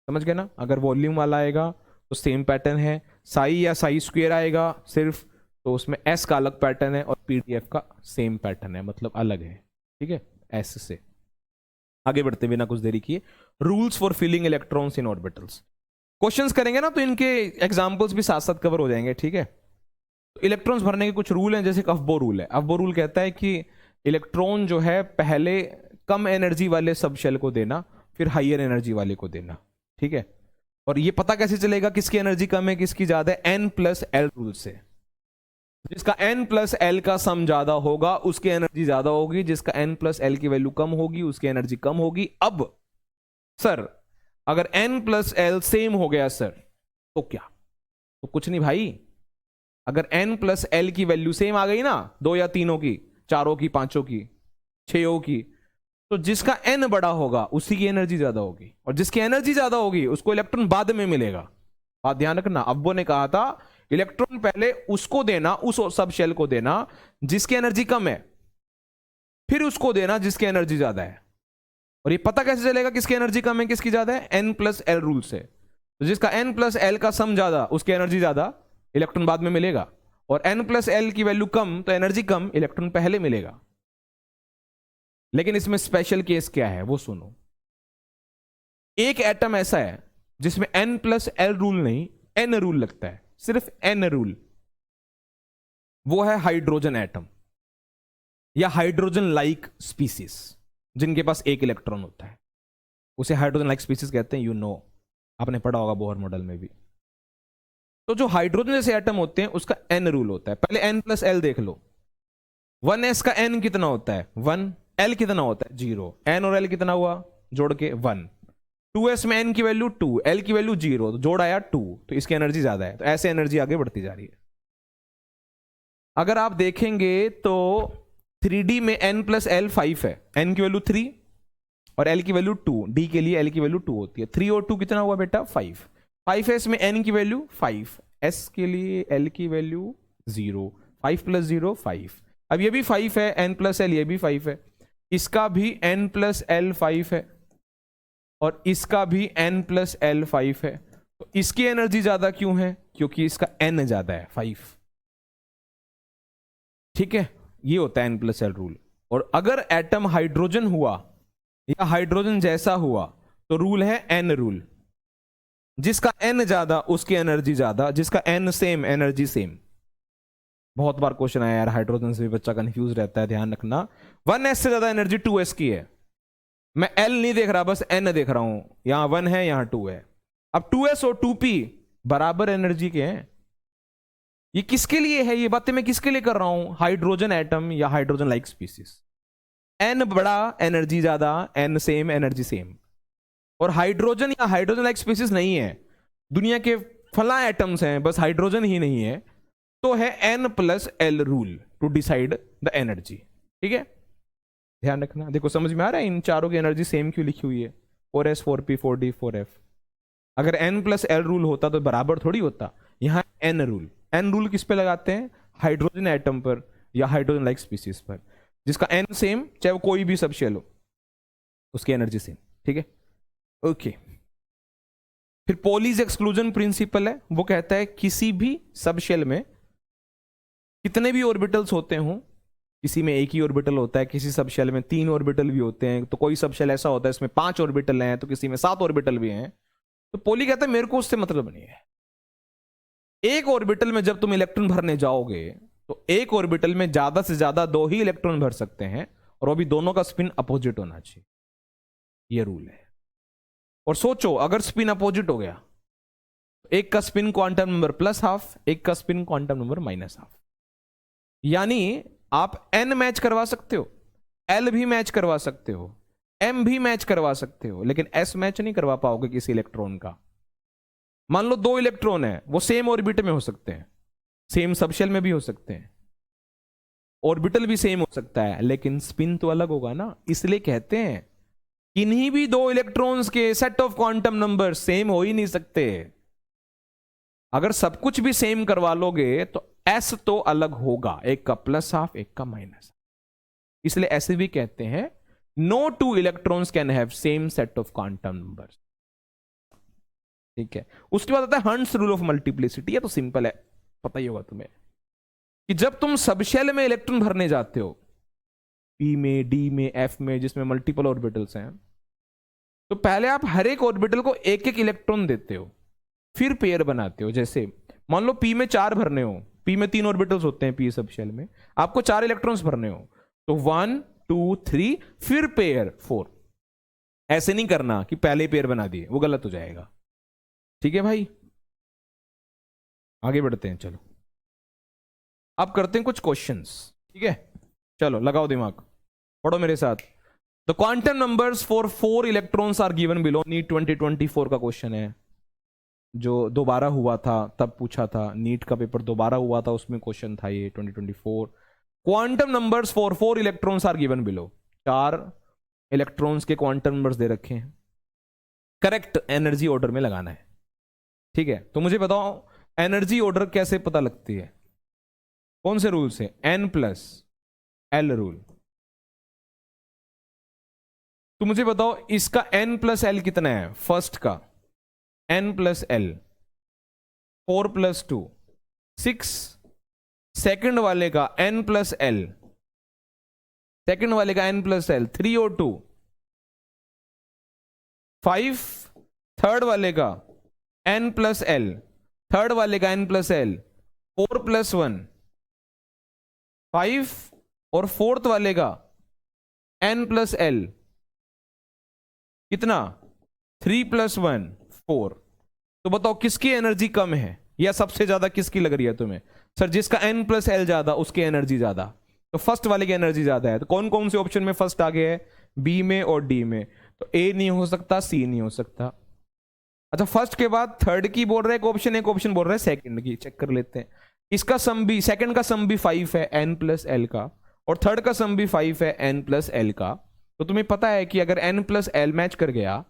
समझ गए ना। अगर वॉल्यूम वाला आएगा तो सेम पैटर्न है। साई या साई स्क्वेयर आएगा सिर्फ, तो उसमें एस का अलग पैटर्न है और पीडीएफ का सेम पैटर्न है, मतलब अलग है। ठीक है, एस से आगे बढ़ते बिना कुछ देरी किए, rules for filling electrons in orbitals. Questions करेंगे ना तो इनके एग्जांपल्स भी साथ साथ कवर हो जाएंगे। ठीक है, तो इलेक्ट्रॉन्स भरने के कुछ रूल हैं, जैसे अफबो रूल है। अफबो रूल कहता है कि इलेक्ट्रॉन जो है पहले कम एनर्जी वाले सब शेल को देना, फिर हाइयर एनर्जी वाले को देना। ठीक है, और ये पता कैसे चलेगा किसकी एनर्जी कम है किसकी ज्यादा है? N+L रूल से। जिसका N+L का सम ज्यादा होगा उसकी एनर्जी ज्यादा होगी, जिसका N+L की वैल्यू कम होगी उसकी एनर्जी कम होगी। अब सर अगर N+L सेम हो गया सर तो क्या? तो कुछ नहीं भाई, अगर N+L की वैल्यू सेम आ गई ना, दो या तीनों की, चारों की, पांचों की, छयों की, तो जिसका N बड़ा होगा उसी की एनर्जी ज्यादा होगी, और जिसकी एनर्जी ज्यादा होगी उसको इलेक्ट्रॉन बाद में मिलेगा। बात ध्यान रखना, अब्बो ने कहा था इलेक्ट्रॉन पहले उसको देना, उस सब शेल को देना जिसकी एनर्जी कम है, फिर उसको देना जिसकी एनर्जी ज्यादा है। और ये पता कैसे चलेगा किसकी एनर्जी कम है किसकी ज्यादा है? N+L रूल से। तो जिसका N+L का सम ज्यादा उसकी एनर्जी ज्यादा, इलेक्ट्रॉन बाद में मिलेगा, और N+L की वैल्यू कम तो एनर्जी कम, इलेक्ट्रॉन पहले मिलेगा। लेकिन इसमें स्पेशल केस क्या है वो सुनो। एक एटम ऐसा है जिसमें N+L रूल नहीं, N रूल लगता है, सिर्फ N रूल। वो है हाइड्रोजन एटम या हाइड्रोजन लाइक स्पीसीज, जिनके पास एक इलेक्ट्रॉन होता है, उसे हाइड्रोजन लाइक स्पीसीज कहते हैं। यू नो, आपने पढ़ा होगा बोहर मॉडल में भी। तो जो हाइड्रोजन जैसे एटम होते हैं उसका N रूल होता है। पहले N+L देख लो। 1s का N कितना होता है? 1। L कितना होता है? 0। N और L कितना हुआ जोड़ के? 1। 2s में N की वैल्यू 2, L की वैल्यू 0, तो जोड़ आया 2, तो इसकी एनर्जी ज्यादा है। तो ऐसे एनर्जी आगे बढ़ती जा रही है। अगर आप देखेंगे तो 3D में N+L 5 है, N की वैल्यू 3 और L की वैल्यू 2। D के लिए L की वैल्यू 2 होती है। 3 और 2 कितना हुआ बेटा? 5। 5s में N की वैल्यू 5, S के लिए L की वैल्यू 0, 5 + 0 5। अब ये भी 5 है, N+L ये भी 5 है, इसका भी N+L 5 है, और इसका भी N+L 5 है। तो इसकी एनर्जी ज्यादा क्यों है? क्योंकि इसका N ज्यादा है, 5। ठीक है, ये होता है N+L रूल। और अगर एटम हाइड्रोजन हुआ या हाइड्रोजन जैसा हुआ तो रूल है N रूल। जिसका N ज्यादा उसकी एनर्जी ज्यादा, जिसका N सेम एनर्जी सेम। बहुत बार क्वेश्चन आया यार, हाइड्रोजन से भी बच्चा कंफ्यूज रहता है, ध्यान रखना। 1s से ज्यादा एनर्जी 2s की है। मैं L नहीं देख रहा, बस N देख रहा हूं। यहां 1 है, यहां 2 है। अब 2s और 2p बराबर एनर्जी के हैं। ये किसके लिए है? ये बातें मैं किसके लिए कर रहा हूं? हाइड्रोजन एटम या हाइड्रोजन लाइक स्पीसीज। N बड़ा, एनर्जी ज्यादा, N सेम, एनर्जी सेम। और हाइड्रोजन या हाइड्रोजन लाइक स्पीसीज नहीं है, दुनिया के फला एटम्स हैं, बस हाइड्रोजन ही नहीं है। तो है N+L rule to decide the energy. ठीक है, ध्यान रखना। देखो समझ में आ रहा है इन चारों की एनर्जी सेम क्यों लिखी हुई है? 4s 4p 4d 4f। अगर N+L रूल होता तो बराबर थोड़ी होता। यहां N रूल। N रूल किस पे लगाते हैं? हाइड्रोजन एटम पर या हाइड्रोजन लाइक स्पीसीज पर। जिसका N सेम, चाहे वो कोई भी सब शेल हो, उसकी एनर्जी सेम। ठीक है, ओके। फिर पॉलीज एक्सक्लूजन प्रिंसिपल है, वो कहता है किसी भी सब शेल में कितने भी ऑर्बिटल्स होते हों, किसी में एक ही ऑर्बिटल होता है, किसी सब शेल में 3 ऑर्बिटल भी होते हैं, तो कोई सब शेल ऐसा होता है इसमें 5 ऑर्बिटल हैं, तो किसी में 7 ऑर्बिटल भी हैं। तो पॉली कहता है मेरे को उससे मतलब नहीं है। एक ऑर्बिटल में जब तुम इलेक्ट्रॉन भरने जाओगे तो एक ऑर्बिटल में ज्यादा से ज्यादा 2 ही इलेक्ट्रॉन भर सकते हैं, और वो भी दोनों का स्पिन अपोजिट होना चाहिए। ये रूल है। और सोचो अगर स्पिन अपोजिट हो गया, एक का स्पिन क्वांटम नंबर +½ एक का स्पिन क्वांटम नंबर -½ यानी आप N मैच करवा सकते हो, L भी मैच करवा सकते हो, M भी मैच करवा सकते हो, लेकिन S मैच नहीं करवा पाओगे किसी इलेक्ट्रॉन का। मान लो 2 इलेक्ट्रॉन है, वो सेम ऑर्बिट में हो सकते हैं, सेम सबशेल में भी हो सकते हैं, ऑर्बिटल भी सेम हो सकता है लेकिन स्पिन तो अलग होगा ना, इसलिए कहते हैं किन्हीं भी दो इलेक्ट्रॉन्स के set of quantum number same हो ही नहीं सकते। अगर सब कुछ भी सेम करवा लोगे तो एस तो अलग होगा, एक का प्लस हाफ एक का माइनस, इसलिए ऐसे भी कहते हैं no two electrons can have same set of quantum numbers. ठीक है, उसके बाद आता है हंट्स रूल ऑफ मल्टीप्लिसिटी। ये तो सिंपल है, पता ही होगा तुम्हें कि जब तुम सब शेल में इलेक्ट्रॉन भरने जाते हो, पी में, डी में, एफ में, जिसमें मल्टीपल ऑर्बिटल्स हैं, तो पहले आप हर एक ऑर्बिटल को एक एक इलेक्ट्रॉन देते हो, फिर पेयर बनाते हो। जैसे मान लो पी में 4 भरने हो, पी में 3 ऑर्बिटल्स होते हैं, पी सब शेल में आपको 4 इलेक्ट्रॉन्स भरने हो, तो 1 2 3 फिर पेयर 4। ऐसे नहीं करना कि पहले पेयर बना दिए, वो गलत हो जाएगा। ठीक है भाई, आगे बढ़ते हैं। चलो अब करते हैं कुछ क्वेश्चंस। ठीक है, चलो लगाओ दिमाग, पढ़ो मेरे साथ। The quantum numbers for 4 electrons are given below. NEET 2024 का क्वेश्चन है, जो दोबारा हुआ था, तब पूछा था। नीट का पेपर दोबारा हुआ था, उसमें क्वेश्चन था ये 2024। Quantum numbers for 4 electrons are given below. 4 electrons के क्वांटम नंबर्स दे रखे हैं, करेक्ट एनर्जी ऑर्डर में लगाना है। ठीक है, तो मुझे बताओ एनर्जी ऑर्डर कैसे पता लगती है, कौन से रूल से? N+L rule. तो मुझे बताओ इसका N+L कितना है? फर्स्ट का N+L 4 + 2 6। सेकंड वाले का N+L, सेकंड वाले का N+L 3 और 2 5। थर्ड वाले का N+L, थर्ड वाले का N+L 4 + 1 5, और फोर्थ वाले का N+L कितना? 3 + 1 4। तो बताओ किसकी एनर्जी कम है या सबसे ज्यादा किसकी लग रही है तुम्हें? सर जिसका N+L ज्यादा उसकी एनर्जी ज्यादा, तो फर्स्ट वाले की एनर्जी ज्यादा है। तो कौन कौन से ऑप्शन में फर्स्ट आ गया है? बी में और डी में। तो ए नहीं हो सकता, सी नहीं हो सकता। अच्छा, फर्स्ट के बाद थर्ड की बोल रहा है एक ऑप्शन बोल रहा है सेकंड की। चेक कर लेते हैं। इसका सम भी, सेकंड का सम भी 5 है N+L का, और थर्ड का सम भी 5 है N+L का। तो तुम्हें पता है कि अगर N+L मैच कर गया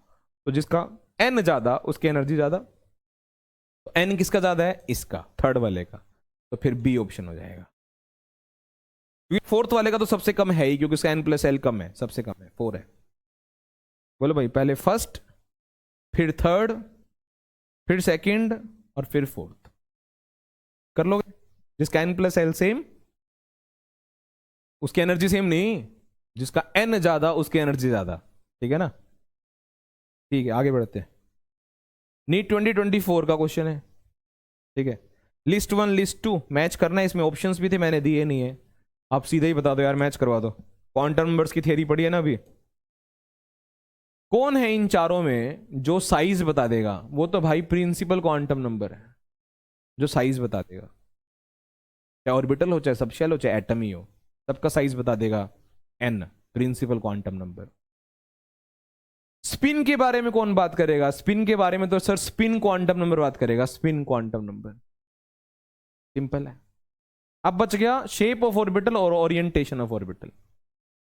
तो जिसका N ज्यादा उसकी एनर्जी ज्यादा। तो N किसका ज्यादा है? इसका, थर्ड वाले का। तो फिर बी ऑप्शन हो जाएगा, क्योंकि फोर्थ वाले का तो सबसे कम है ही, क्योंकि उसका N+L कम है, सबसे कम है 4 है। बोलो भाई, पहले फर्स्ट, फिर थर्ड, फिर सेकंड, और फिर फोर्थ। कर लोगे? जिसका N+L सेम उसकी एनर्जी सेम नहीं, जिसका N ज्यादा उसकी एनर्जी ज्यादा। ठीक है ना? ठीक है, आगे बढ़ते हैं। नीट 2024 का क्वेश्चन है। ठीक है, लिस्ट 1 लिस्ट 2 मैच करना है। इसमें ऑप्शंस भी थे, मैंने दिए नहीं है। आप सीधे ही बता दो यार, मैच करवा दो। क्वांटम नंबर्स की थियरी पढ़ी है ना अभी। कौन है इन चारों में जो साइज बता देगा? वो तो भाई प्रिंसिपल क्वांटम नंबर है जो साइज बता देगा। चाहे ऑर्बिटल हो, चाहे सबशेल हो, चाहे एटम ही हो, सबका साइज बता देगा n, principal quantum number. Spin के बारे में कौन बात करेगा? स्पिन के बारे में तो सर स्पिन क्वांटम नंबर बात करेगा, स्पिन क्वांटम नंबर। सिंपल है। अब बच गया शेप ऑफ ऑर्बिटल और ओरिएंटेशन ऑफ ऑर्बिटल।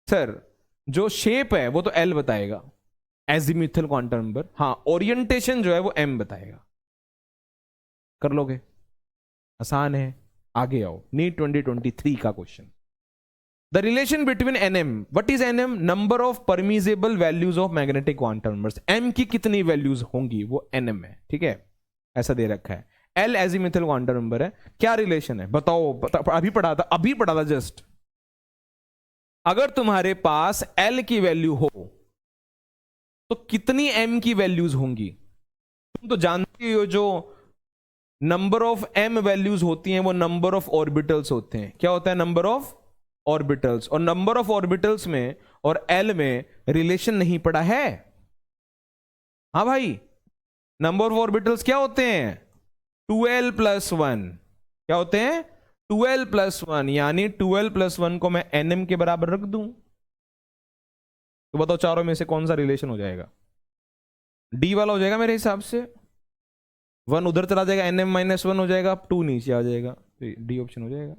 सर जो शेप है वो तो L बताएगा, एजिमुथल क्वांटम नंबर। हाँ, ओरिएंटेशन जो है वो M बताएगा। कर लोगे? आसान है। आगे आओ, नीट 2023 का question. The relation between NM, what is NM? Number of permissible values of magnetic quantum numbers. M की कितनी वैल्यूज होंगी वो NM है। ठीक है, ऐसा दे रखा है। L एजिमुथल क्वांटम नंबर है। क्या रिलेशन है बताओ? अभी पढ़ा था जस्ट। अगर तुम्हारे पास L की वैल्यू हो तो कितनी M की वैल्यूज होंगी? तुम तो जानते हो जो नंबर ऑफ M वैल्यूज होती हैं वो नंबर ऑफ ऑर्बिटल्स होते हैं। क्या होता है? Number of orbitals. और नंबर ऑफ ऑर्बिटल्स में और L में रिलेशन नहीं पड़ा है। हाँ भाई, नंबर ऑफ ऑर्बिटल्स क्या होते हैं? 2L + 1। क्या होते हैं? 2L + 1, यानी 2L + 1 को मैं NM के बराबर रख दूं तो बताओ चारों में से कौन सा रिलेशन हो जाएगा? D वाला हो जाएगा मेरे हिसाब से। 1 उधर चला जाएगा, NM - 1 हो जाएगा, 2 नीचे आ जाएगा, तो D ऑप्शन हो जाएगा।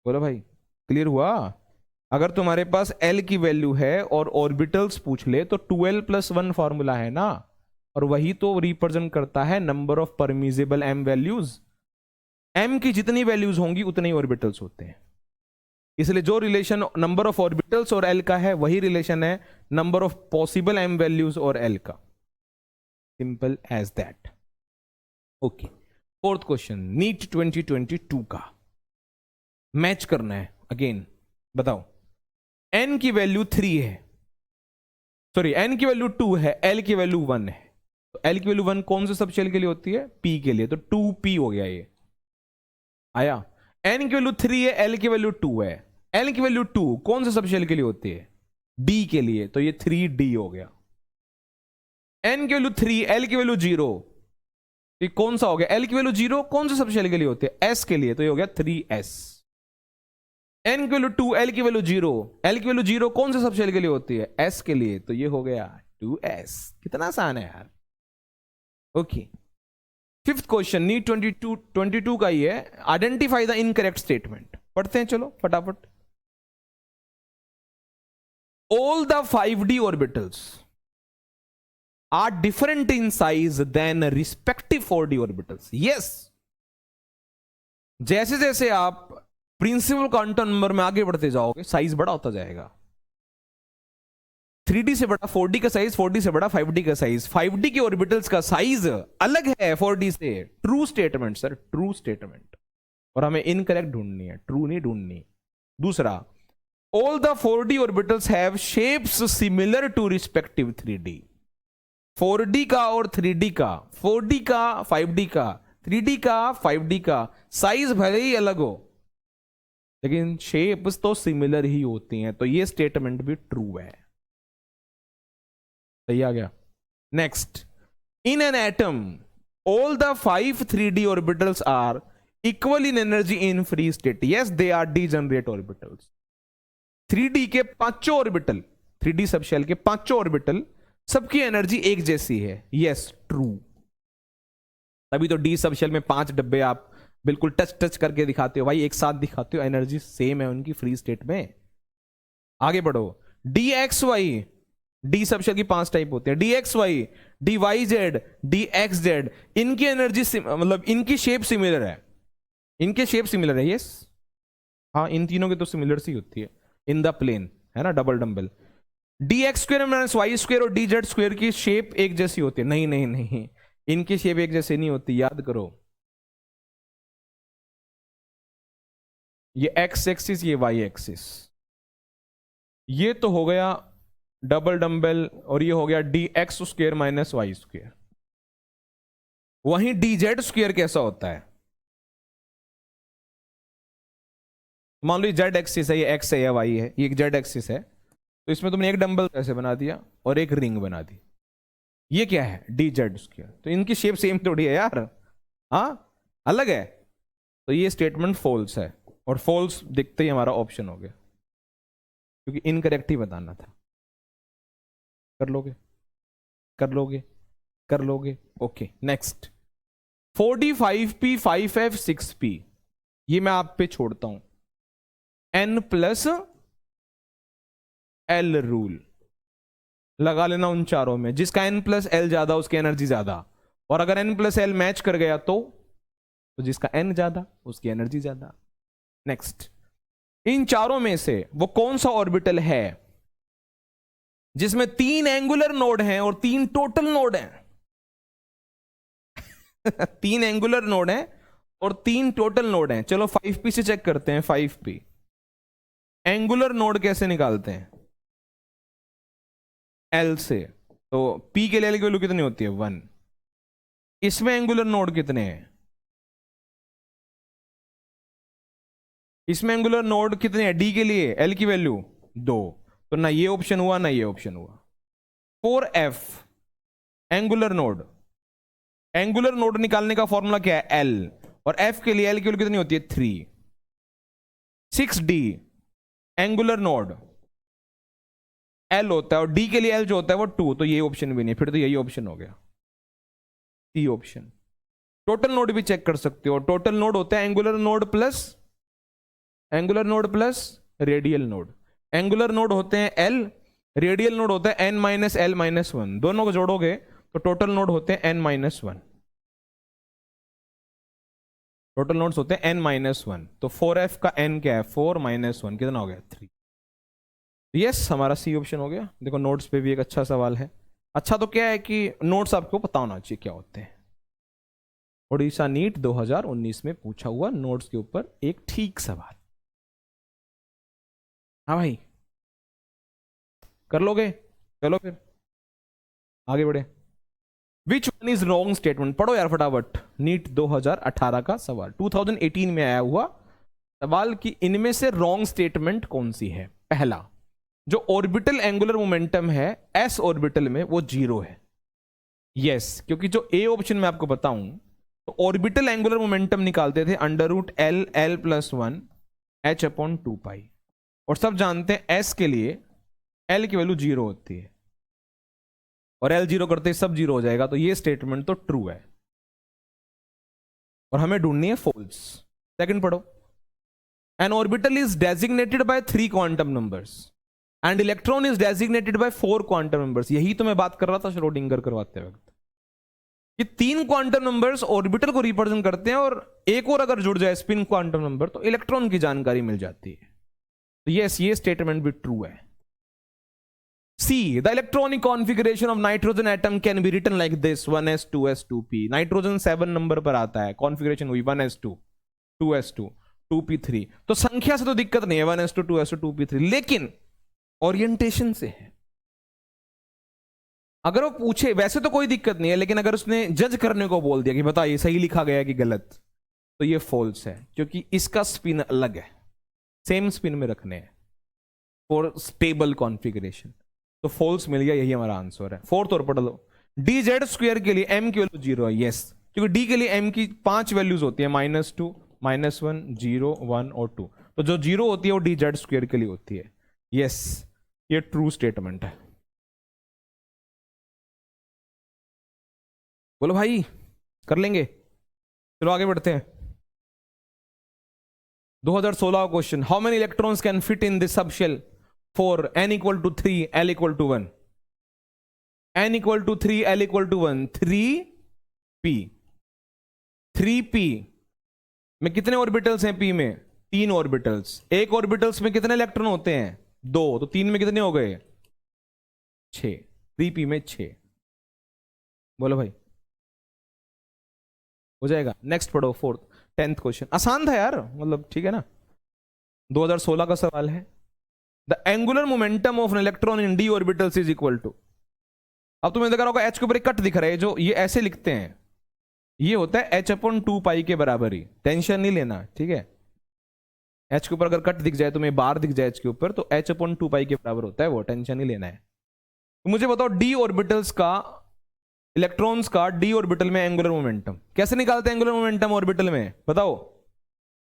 बोलो भाई। क्लियर हुआ? अगर तुम्हारे पास L की वैल्यू है और ऑर्बिटल्स पूछ ले तो 2L+1 फॉर्मूला है ना, और वही तो रिप्रेजेंट करता है number of permissible M values. M की जितनी वैल्यूज होंगी उतने ही ऑर्बिटल्स होते हैं, इसलिए जो रिलेशन नंबर ऑफ ऑर्बिटल्स और L का है वही रिलेशन है number of possible M values और L का। Simple as that. Okay, fourth question NEET 2022 का मैच करना है। अगेन बताओ, n की वैल्यू 3 है, सॉरी n की वैल्यू 2 है, L की वैल्यू 1 है। तो L की वैल्यू 1 कौन से सबशेल के लिए होती है? P के लिए, तो 2P हो गया ये। आया? n की वैल्यू 3 है, L की वैल्यू 2 है। L की वैल्यू 2 कौन से सबशेल के लिए होती है? D के लिए, तो ये 3D हो गया। n की वैल्यू 3, L की वैल्यू 0, ये कौन सा हो गया? L की वैल्यू 0 कौन से सबशेल के लिए होती है? S के लिए, तो ये हो गया 3S। n की वैल्यू 2, L की वैल्यू 0, L की वैल्यू 0 कौन से सबशेल के लिए होती है? S के लिए, तो ये हो गया 2S। कितना आसान है यार। ओके, फिफ्थ क्वेश्चन नीट 22 का ही है। Identify the incorrect statement. पढ़ते हैं चलो फटाफट। All the 5D orbitals are different in size than respective 4D orbitals. Yes, जैसे जैसे आप प्रिंसिपल क्वांटम नंबर में आगे बढ़ते जाओगे साइज बड़ा होता जाएगा। 3D से बड़ा 4D का साइज, 4D से बड़ा 5D का साइज, 5D के ऑर्बिटल्स का साइज अलग है 4D से। True statement sir, true statement. और हमें इनकरेक्ट ढूंढनी है, ट्रू नहीं ढूंढनी। दूसरा, all the 4D orbitals have shapes similar to respective 3D। 4D का और 3D का, 4D का 5D का, 3D का 5D का साइज भले ही अलग हो लेकिन शेप्स तो सिमिलर ही होती हैं, तो ये स्टेटमेंट भी ट्रू है। सही आ गया। Next, in an atom all the 5 3D orbitals are equal in energy in free state. Yes, they are degenerate orbitals. 3D के पांचों ऑर्बिटल, 3D सबशेल के पांचों ऑर्बिटल सबकी एनर्जी एक जैसी है। Yes, true. तभी तो डी सबशेल में 5 डब्बे आप बिल्कुल टच करके दिखाते हो भाई, एक साथ दिखाते हो, एनर्जी सेम है उनकी फ्री स्टेट में। आगे बढ़ो, d x y, d subshell की 5 टाइप होते हैं, d x y, d y z, d x z, इनकी एनर्जी मतलब इनकी शेप सिमिलर है, इनके शेप सिमिलर है। यस, हाँ, इन तीनों की तो सिमिलर सी होती है इन द प्लेन, है ना, double dumbbell. D x square minus y square और डी जेड स्क्वेयर की शेप एक जैसी होती है। नहीं नहीं नहीं, इनकी शेप एक जैसी नहीं होती, याद करो। ये एक्स एक्सिस, ये वाई एक्सिस, ये तो हो गया डबल डम्बल, और ये हो गया d x square minus y square. वहीं डी जेड स्क्वेयर कैसा होता है? मान लो ये जेड एक्सिस है, ये एक्स है या वाई है, ये जेड एक्सिस है, तो इसमें तुमने एक डंबल ऐसे बना दिया और एक रिंग बना दी। ये क्या है? D Z square. तो इनकी शेप सेम थोड़ी है यार, हाँ, अलग है। तो ये स्टेटमेंट फॉल्स है, और फॉल्स दिखते ही हमारा ऑप्शन हो गया, क्योंकि इनकरेक्ट ही बताना था। कर लोगे, कर लोगे, कर लोगे। Okay, next, 4D 5P 5F 6P, ये मैं आप पे छोड़ता हूं। N+L रूल लगा लेना उन चारों में, जिसका N+L ज्यादा उसकी एनर्जी ज्यादा, और अगर N+L मैच कर गया तो जिसका N ज्यादा उसकी एनर्जी ज्यादा। नेक्स्ट, इन चारों में से वो कौन सा ऑर्बिटल है जिसमें 3 एंगुलर नोड हैं और 3 टोटल नोड हैं? 3 एंगुलर नोड हैं और 3 टोटल नोड हैं। चलो 5P से चेक करते हैं। 5P एंगुलर नोड कैसे निकालते हैं? L से। तो P के लिए L की वैल्यू कितनी होती है? 1। इसमें एंगुलर नोड कितने हैं? इसमें एंगुलर नोड कितने हैं? D के लिए L की वैल्यू 2, तो ना ये ऑप्शन हुआ ना ये ऑप्शन हुआ। 4F angular node, angular node निकालने का फॉर्मूला क्या है? L, और F के लिए L की वैल्यू कितनी होती है? 3। 6D एंगुलर नोड L होता है, और D के लिए L जो होता है वो 2, तो ये ऑप्शन भी नहीं, फिर तो यही ऑप्शन हो गया, C ऑप्शन। टोटल नोड भी चेक कर सकते हो, टोटल नोड होता है angular node plus angular node plus radial node. Angular node होते हैं L, रेडियल नोड होता है N माइनस L माइनस 1, दोनों को जोड़ोगे तो टोटल नोड होते हैं N माइनस 1। टोटल नोड्स होते हैं N माइनस 1। तो 4F का N क्या है? 4 माइनस 1 कितना हो गया? 3। यस, हमारा सी ऑप्शन हो गया। देखो नोड्स पे भी एक अच्छा सवाल है। अच्छा तो क्या है कि नोट्स आपको पता होना चाहिए क्या होते हैं। उड़ीसा नीट 2019 में पूछा हुआ नोट्स के ऊपर एक ठीक सवाल। हाँ भाई, कर लोगे? चलो फिर आगे बढ़े। Which one is wrong statement? पढ़ो यार फटाफट। नीट 2018 का सवाल, 2018 में आया हुआ सवाल कि इनमें से रॉन्ग स्टेटमेंट कौन सी है। पहला, जो ऑर्बिटल एंगुलर मोमेंटम है एस ऑर्बिटल में वो 0 है। यस, क्योंकि जो ए ऑप्शन में आपको बताऊं तो ऑर्बिटल एंगुलर मोमेंटम निकालते थे √L+1 h/2π, और सब जानते हैं एस के लिए एल की वैल्यू 0 होती है और एल 0 करते ही सब 0 हो जाएगा। तो ये स्टेटमेंट तो ट्रू है और हमें ढूंढनी है फॉल्स। सेकंड पढ़ो। N orbital is designated by 3 quantum numbers and electron is designated by 4 quantum numbers. यही तो मैं बात कर रहा था श्रोडिंगर करवाते वक्त। ये 3 क्वांटम नंबर्स ऑर्बिटल को रिप्रेजेंट करते हैं और एक और अगर जुड़ जाए स्पिन क्वांटम नंबर तो इलेक्ट्रॉन की जानकारी मिल जाती है। तो यस, ये स्टेटमेंट भी ट्रू है। C, the electronic configuration of nitrogen atom can be written like this: 1s 2s 2p। Nitrogen 7 number पर आता है, कॉन्फ़िगरेशन हुई 1s2 2s2 2p3। तो संख्या से तो दिक्कत नहीं है, 1s2 2s2 2p3, लेकिन ओरिएंटेशन से है। अगर वो पूछे वैसे तो कोई दिक्कत नहीं है, लेकिन अगर उसने जज करने को बोल दिया कि बता ये सही लिखा गया है कि गलत, तो ये फॉल्स है, क्योंकि इसका स्पिन अलग है, सेम स्पिन में रखने हैं फॉर स्टेबल कॉन्फ़िगरेशन। तो फॉल्स मिल गया, यही हमारा आंसर है। फोर्थ और पढ़ लो। dz² के लिए m की वैल्यू 0 है। यस, क्योंकि d के लिए m की 5 वैल्यूज होती है, -2 -1 0 1 और 2। तो जो 0 होती है वो dz² के लिए होती है। यस, ये ट्रू स्टेटमेंट है। बोलो भाई, कर लेंगे? चलो आगे बढ़ते हैं। 2016 question, how many electrons can fit in this subshell for n = 3 L = 1? n = 3 L = 1, 3p। 3p में कितने ऑर्बिटल्स हैं? p में 3 ऑर्बिटल्स। एक ऑर्बिटल्स में कितने इलेक्ट्रॉन होते हैं? 2। तो 3 में कितने हो गए? 6। 3p में 6। बोलो भाई, हो जाएगा? नेक्स्ट पढ़ो, 10th क्वेश्चन। आसान था यार, मतलब ठीक है ना, 2016 का सवाल है। The angular momentum of an electron in d orbitals is equal to। अब तुम्हें देखा होगा h के ऊपर एक कट दिख रहा है, जो ये ऐसे लिखते हैं, ये होता है h/2π के बराबर ही। टेंशन नहीं लेना, ठीक है? h के ऊपर अगर कट दिख जाए, तुम्हें बार दिख जाए h के ऊपर, तो h/2π के बराबर होता है वो, टेंशन नहीं लेना है। तो मुझे बताओ d ऑर्बिटल्स का, इलेक्ट्रॉन्स का d ऑर्बिटल में एंगुलर मोमेंटम कैसे निकालते हैं? एंगुलर मोमेंटम ऑर्बिटल में बताओ।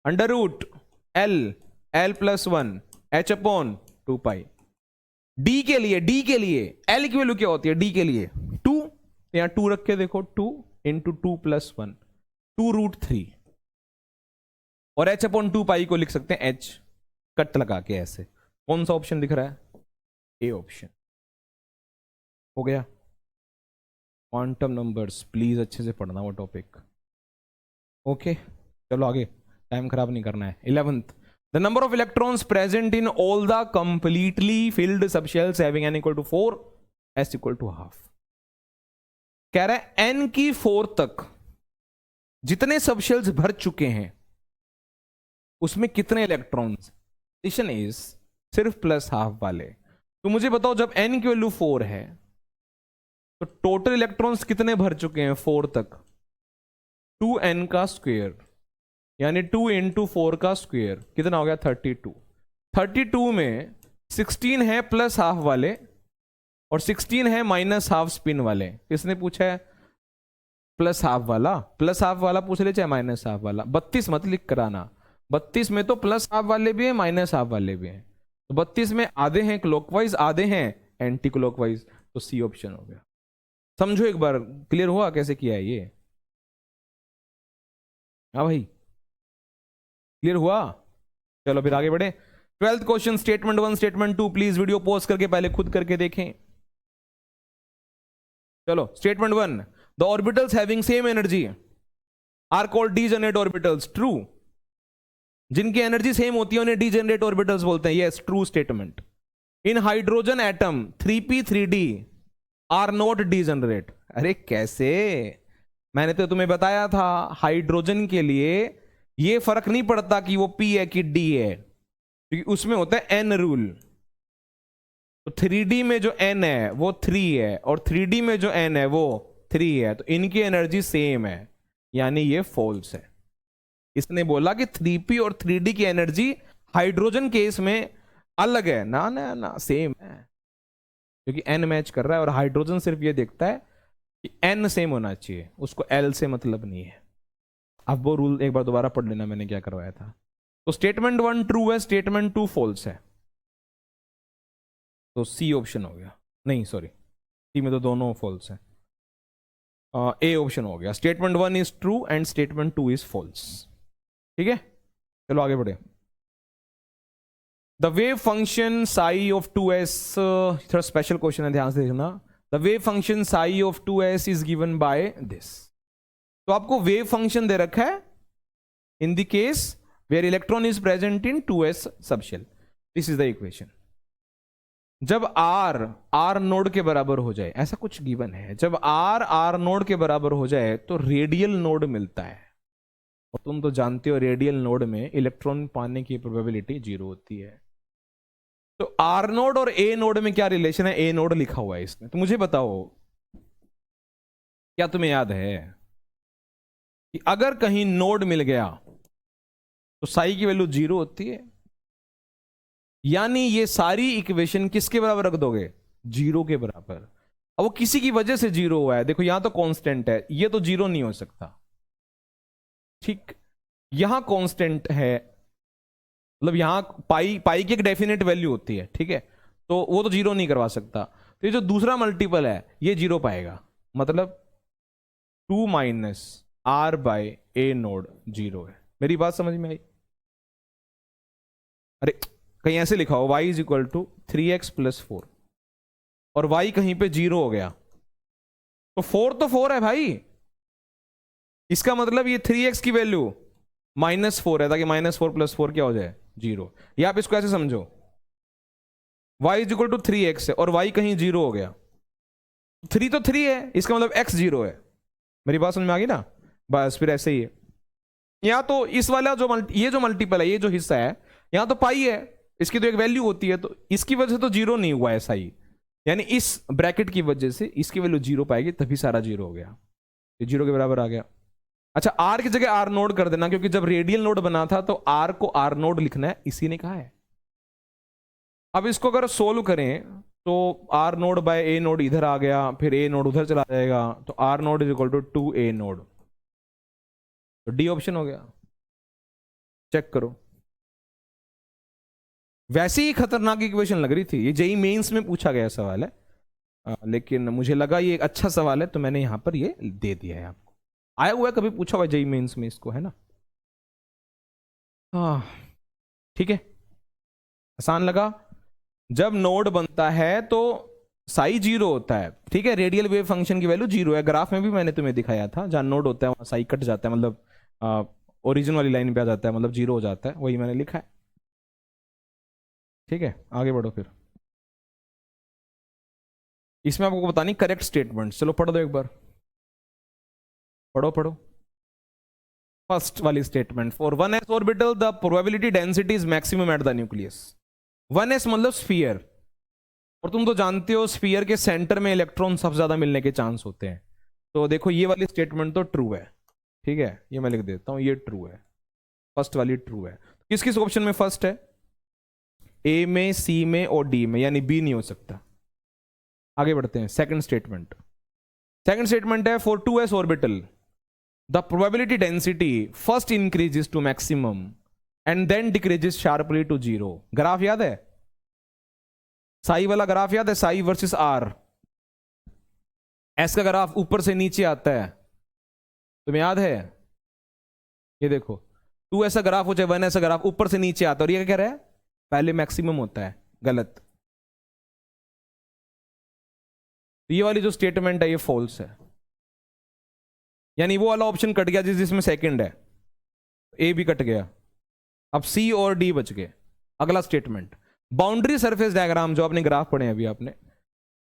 √L+1 h/2π। d के लिए l की वैल्यू क्या होती है? d के लिए 2, यहां 2 रख के देखो, 2 × 2 + 1 2√3, और h/2π को लिख सकते हैं h, कट लगा के ऐसे। कौन सा ऑप्शन दिख रहा है? ए ऑप्शन। हो गया। क्वांटम नंबर्स प्लीज अच्छे से पढ़ना वो टॉपिक। ओके, चलो आगे, टाइम खराब नहीं करना है। 11th, the number of electrons present in all the completely filled subshells having n = 4 s = 1/2। कह रहा है n की 4 तक जितने सबशेल्स भर चुके हैं उसमें कितने इलेक्ट्रॉन्स? कंडीशन इज सिर्फ +½ वाले। तो मुझे बताओ, जब n की वैल्यू 4 है तो टोटल इलेक्ट्रॉन्स कितने भर चुके हैं 4 तक? 2n का स्क्वायर, यानी 2 × 4 का स्क्वायर कितना हो गया? 32। 32 में 16 है +½ वाले और 16 है -½ स्पिन वाले। किसने पूछा है? +½ वाला। +½ वाला पूछ ले चाहे -½ वाला। 32 मत लिख कराना, 32 में तो +½ वाले भी हैं -½ वाले भी हैं। तो 32 में आधे हैं क्लॉकवाइज, आधे हैं एंटी क्लॉकवाइज। तो सी ऑप्शन हो गया। समझो एक बार, क्लियर हुआ कैसे किया है ये? हाँ भाई, क्लियर हुआ? चलो फिर आगे बढ़े। 12th question, statement 1 statement 2, please video pause करके पहले खुद करके देखें। चलो statement 1, the orbitals having same energy are called degenerate orbitals. True, जिनकी एनर्जी सेम होती है उन्हें डीजेनरेट ऑर्बिटल्स बोलते हैं। Yes, true statement. In hydrogen atom 3p3d are not degenerate. अरे कैसे, मैंने तो तुम्हें बताया था हाइड्रोजन के लिए ये फर्क नहीं पड़ता कि वो p है कि d है, क्योंकि उसमें होता है n रूल। तो 3d में जो n है वो 3 है और 3d में जो n है वो 3 है, तो इनकी एनर्जी सेम है, यानी ये फॉल्स है। इसने बोला कि 3p और 3d की एनर्जी हाइड्रोजन केस में अलग है, ना ना ना, सेम है, क्योंकि n मैच कर रहा है और हाइड्रोजन सिर्फ ये देखता है कि n सेम होना चाहिए, उसको l से मतलब नहीं है। अब वो रूल एक बार दोबारा पढ़ लेना, मैंने क्या करवाया था। तो स्टेटमेंट 1 ट्रू है, स्टेटमेंट 2 फॉल्स है, तो सी ऑप्शन हो गया। नहीं सॉरी, सी में तो दोनों फॉल्स है। ए ऑप्शन हो गया, statement 1 is true and statement 2 is false. ठीक है, चलो आगे बढ़े। The wave function psi of 2s, थोड़ा स्पेशल क्वेश्चन है, ध्यान से देखना। The wave function psi of 2s is given by this. तो आपको वेव फंक्शन दे रखा है in the case where electron is present in 2s subshell. This is the equation. जब r नोड के बराबर हो जाए, ऐसा कुछ गिवन है, जब r नोड के बराबर हो जाए तो रेडियल नोड मिलता है, और तुम तो जानते हो रेडियल नोड में इलेक्ट्रॉन पाने की प्रोबेबिलिटी 0 होती है। तो r नोड और a नोड में क्या रिलेशन है, a नोड लिखा हुआ है इसमें। तो मुझे बताओ, क्या तुम्हें याद है कि अगर कहीं नोड मिल गया तो साई की वैल्यू 0 होती है, यानी ये सारी इक्वेशन किसके बराबर रख दोगे, 0 के बराबर। अब वो किसी की वजह से 0 हुआ है, देखो यहां तो कांस्टेंट है, ये तो 0 नहीं हो सकता। ठीक, यहां कांस्टेंट है, मतलब यहां पाई की एक डेफिनेट वैल्यू होती है, ठीक है, तो वो तो 0 नहीं करवा सकता। तो ये जो दूसरा मल्टीपल है ये 0 पाएगा, मतलब 2 minus r by a naught 0 है। मेरी बात समझ में आई? अरे कहीं ऐसे लिखा हो y is equal to 3x plus 4 और y कहीं पे 0 हो गया, तो 4 तो 4 है भाई, इसका मतलब ये 3x की वैल्यू -4 है, ताकि -4 प्लस 4 क्या हो जाए, 0। या आप इसको ऐसे समझो, y is equal to 3x है और y कहीं 0 हो गया, 3 तो 3 है, इसका मतलब x 0 है। मेरी बात समझ में आ गई ना? बस फिर ऐसे ही है, या तो इस वाला जो ये जो मल्टीपल है, ये जो हिस्सा है, यहां तो पाई है, इसकी तो एक वैल्यू होती है, तो इसकी वजह से तो 0 नहीं हुआ ऐसा ही, यानी इस ब्रैकेट की वजह से इसकी वैल्यू 0 पाएगी, तभी सारा 0 हो गया, ये 0 के बराबर आ गया। अच्छा, r की जगह r नोड कर देना, क्योंकि जब रेडियल नोड बना था तो r को r नोड लिखना है, इसी ने कहा है। अब इसको अगर सोल्व करें तो r naught by a naught इधर आ गया, फिर a नोड उधर चला जाएगा, तो r naught is equal to 2a naught, तो डी ऑप्शन हो गया। चेक करो, वैसे ही खतरनाक इक्वेशन लग रही थी, ये जेई मेंस में पूछा गया सवाल है, लेकिन मुझे लगा ये एक अच्छा सवाल है तो मैंने यहां पर ये दे दिया है आपको। आया हुआ है, कभी पूछा हुआ जेई मेंस में इसको, है ना? हाँ ठीक है, आसान लगा। जब नोड बनता है तो साई 0 होता है, ठीक है, रेडियल वेव फंक्शन की वैल्यू 0 है। ग्राफ में भी मैंने तुम्हें दिखाया था, जहां नोड होता है वहां साई कट जाता है, मतलब ओरिजिन वाली लाइन पे आ जाता है, मतलब 0 हो जाता है, वही मैंने लिखा है। ठीक है, आगे बढ़ो फिर। इसमें आपको बतानी करेक्ट स्टेटमेंट, चलो पढ़ दो एक बार, पढ़ो पढ़ो। फर्स्ट वाली statement, for 1s orbital the probability density is maximum at the nucleus. 1s मतलब स्फीयर, और तुम तो जानते हो स्फीयर के सेंटर में इलेक्ट्रॉन सबसे ज्यादा मिलने के चांस होते हैं। तो देखो ये वाली स्टेटमेंट तो ट्रू है, ठीक है, ये मैं लिख देता हूं, ये ट्रू है, फर्स्ट वाली ट्रू है। किस किस ऑप्शन में फर्स्ट है, ए में, सी में और डी में, यानी बी नहीं हो सकता। आगे बढ़ते हैं, सेकंड स्टेटमेंट। सेकंड स्टेटमेंट है, for 2s orbital the probability density first increases to maximum and then decreases sharply to 0। Graph याद है, साई वाला ग्राफ याद है, साई वर्सेस आर, एस का ग्राफ ऊपर से नीचे आता है, तुम्हें याद है? ये देखो, 2 ऐसा ग्राफ हो चाहे 1 ऐसा ग्राफ ऊपर से नीचे आता है, और ये क्या कह रहा है पहले मैक्सिमम होता है, गलत। तो ये वाली जो स्टेटमेंट है ये फॉल्स है, यानी वो वाला ऑप्शन कट गया जिसमें सेकंड है, ए भी कट गया, अब सी और डी बच गए। अगला स्टेटमेंट, बाउंड्री सरफेस डायग्राम जो आपने ग्राफ पढ़े अभी आपने,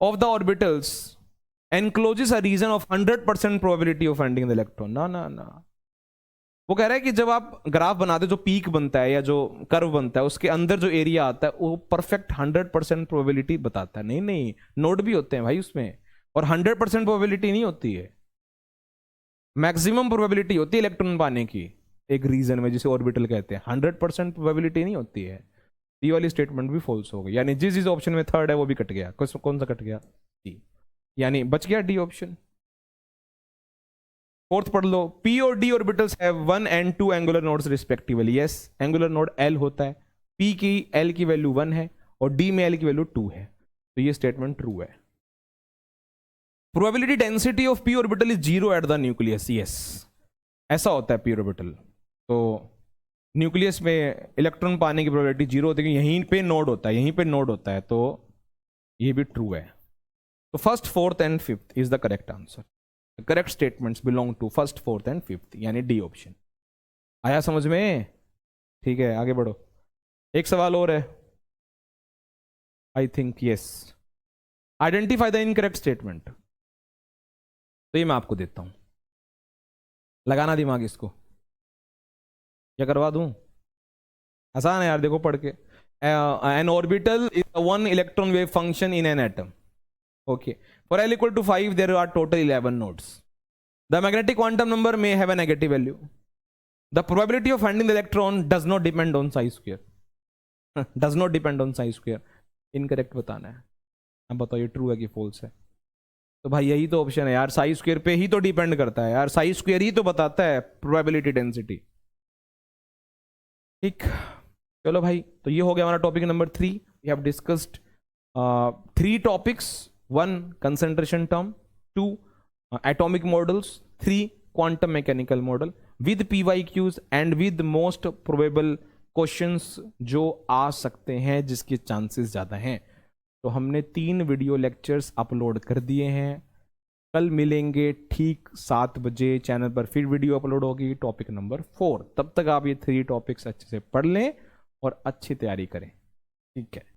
of the orbitals encloses a region of 100% probability of finding the electron. ना ना ना, वो कह रहा है कि जब आप ग्राफ बनाते हो, जो पीक बनता है या जो कर्व बनता है, उसके अंदर जो एरिया आता है वो परफेक्ट 100% प्रोबेबिलिटी बताता है। नहीं नहीं, नोड भी होते हैं भाई उसमें, और 100% प्रोबेबिलिटी नहीं होती है, मैक्सिमम प्रोबेबिलिटी होती है इलेक्ट्रॉन पाने की एक रीजन में, जिसे ऑर्बिटल कहते हैं। 100% प्रोबेबिलिटी नहीं होती है। ये वाली स्टेटमेंट भी फॉल्स हो गई, यानी जिस ऑप्शन में थर्ड है वो भी कट गया। कौन सा कट गया? डी, यानी बच गया डी ऑप्शन। फोर्थ पढ़ लो, पी और D orbitals have 1 and 2 angular nodes respectively. Yes, angular node L होता है, पी की एल की वैल्यू 1 है और डी में एल की वैल्यू 2 है, तो ये स्टेटमेंट ट्रू है। Probability density of P orbital is 0 at the nucleus. Yes, ऐसा होता है पी ऑर्बिटल, तो न्यूक्लियस में इलेक्ट्रॉन पाने की प्रोबेबिलिटी 0 होती है, यहीं पे नोड होता है, यहीं पे नोड होता है, तो ये भी ट्रू है। तो first, fourth and fifth is the correct answer. Correct statements belong to first, fourth and fifth, यानी डी ऑप्शन। आया समझ में? ठीक है, आगे बढ़ो। एक सवाल और है, I think yes, identify the incorrect statement. तो ये मैं आपको देता हूं, लगाना दिमाग इसको, क्या करवा दूं? आसान है यार, देखो पढ़ के। N orbital is one electron wave function in an atom. Okay. For L equal to 5, there are total 11 nodes. The magnetic quantum number may have a negative value. The probability of finding the electron does not depend on psi square. Does not depend on psi square. Incorrect बताना है। अब बताओ ये true है कि false है? तो भाई यही तो ऑप्शन है यार, साई स्क्वायर पे ही तो डिपेंड करता है यार, साई स्क्वायर ही तो बताता है प्रोबेबिलिटी डेंसिटी। ठीक, चलो भाई, तो ये हो गया हमारा topic number 3। We have discussed 3 topics. 1 concentration term, 2 atomic models, 3 quantum mechanical model with PYQs and with most probable questions जो आ सकते हैं, जिसके चांसेस ज़्यादा हैं। तो हमने 3 वीडियो लेक्चर्स अपलोड कर दिए हैं। कल मिलेंगे ठीक 7 बजे, चैनल पर फिर वीडियो अपलोड होगी टॉपिक नंबर 4। तब तक आप ये 3 टॉपिक्स अच्छे से पढ़ लें और अच्छी तैयारी करें। ठीक है।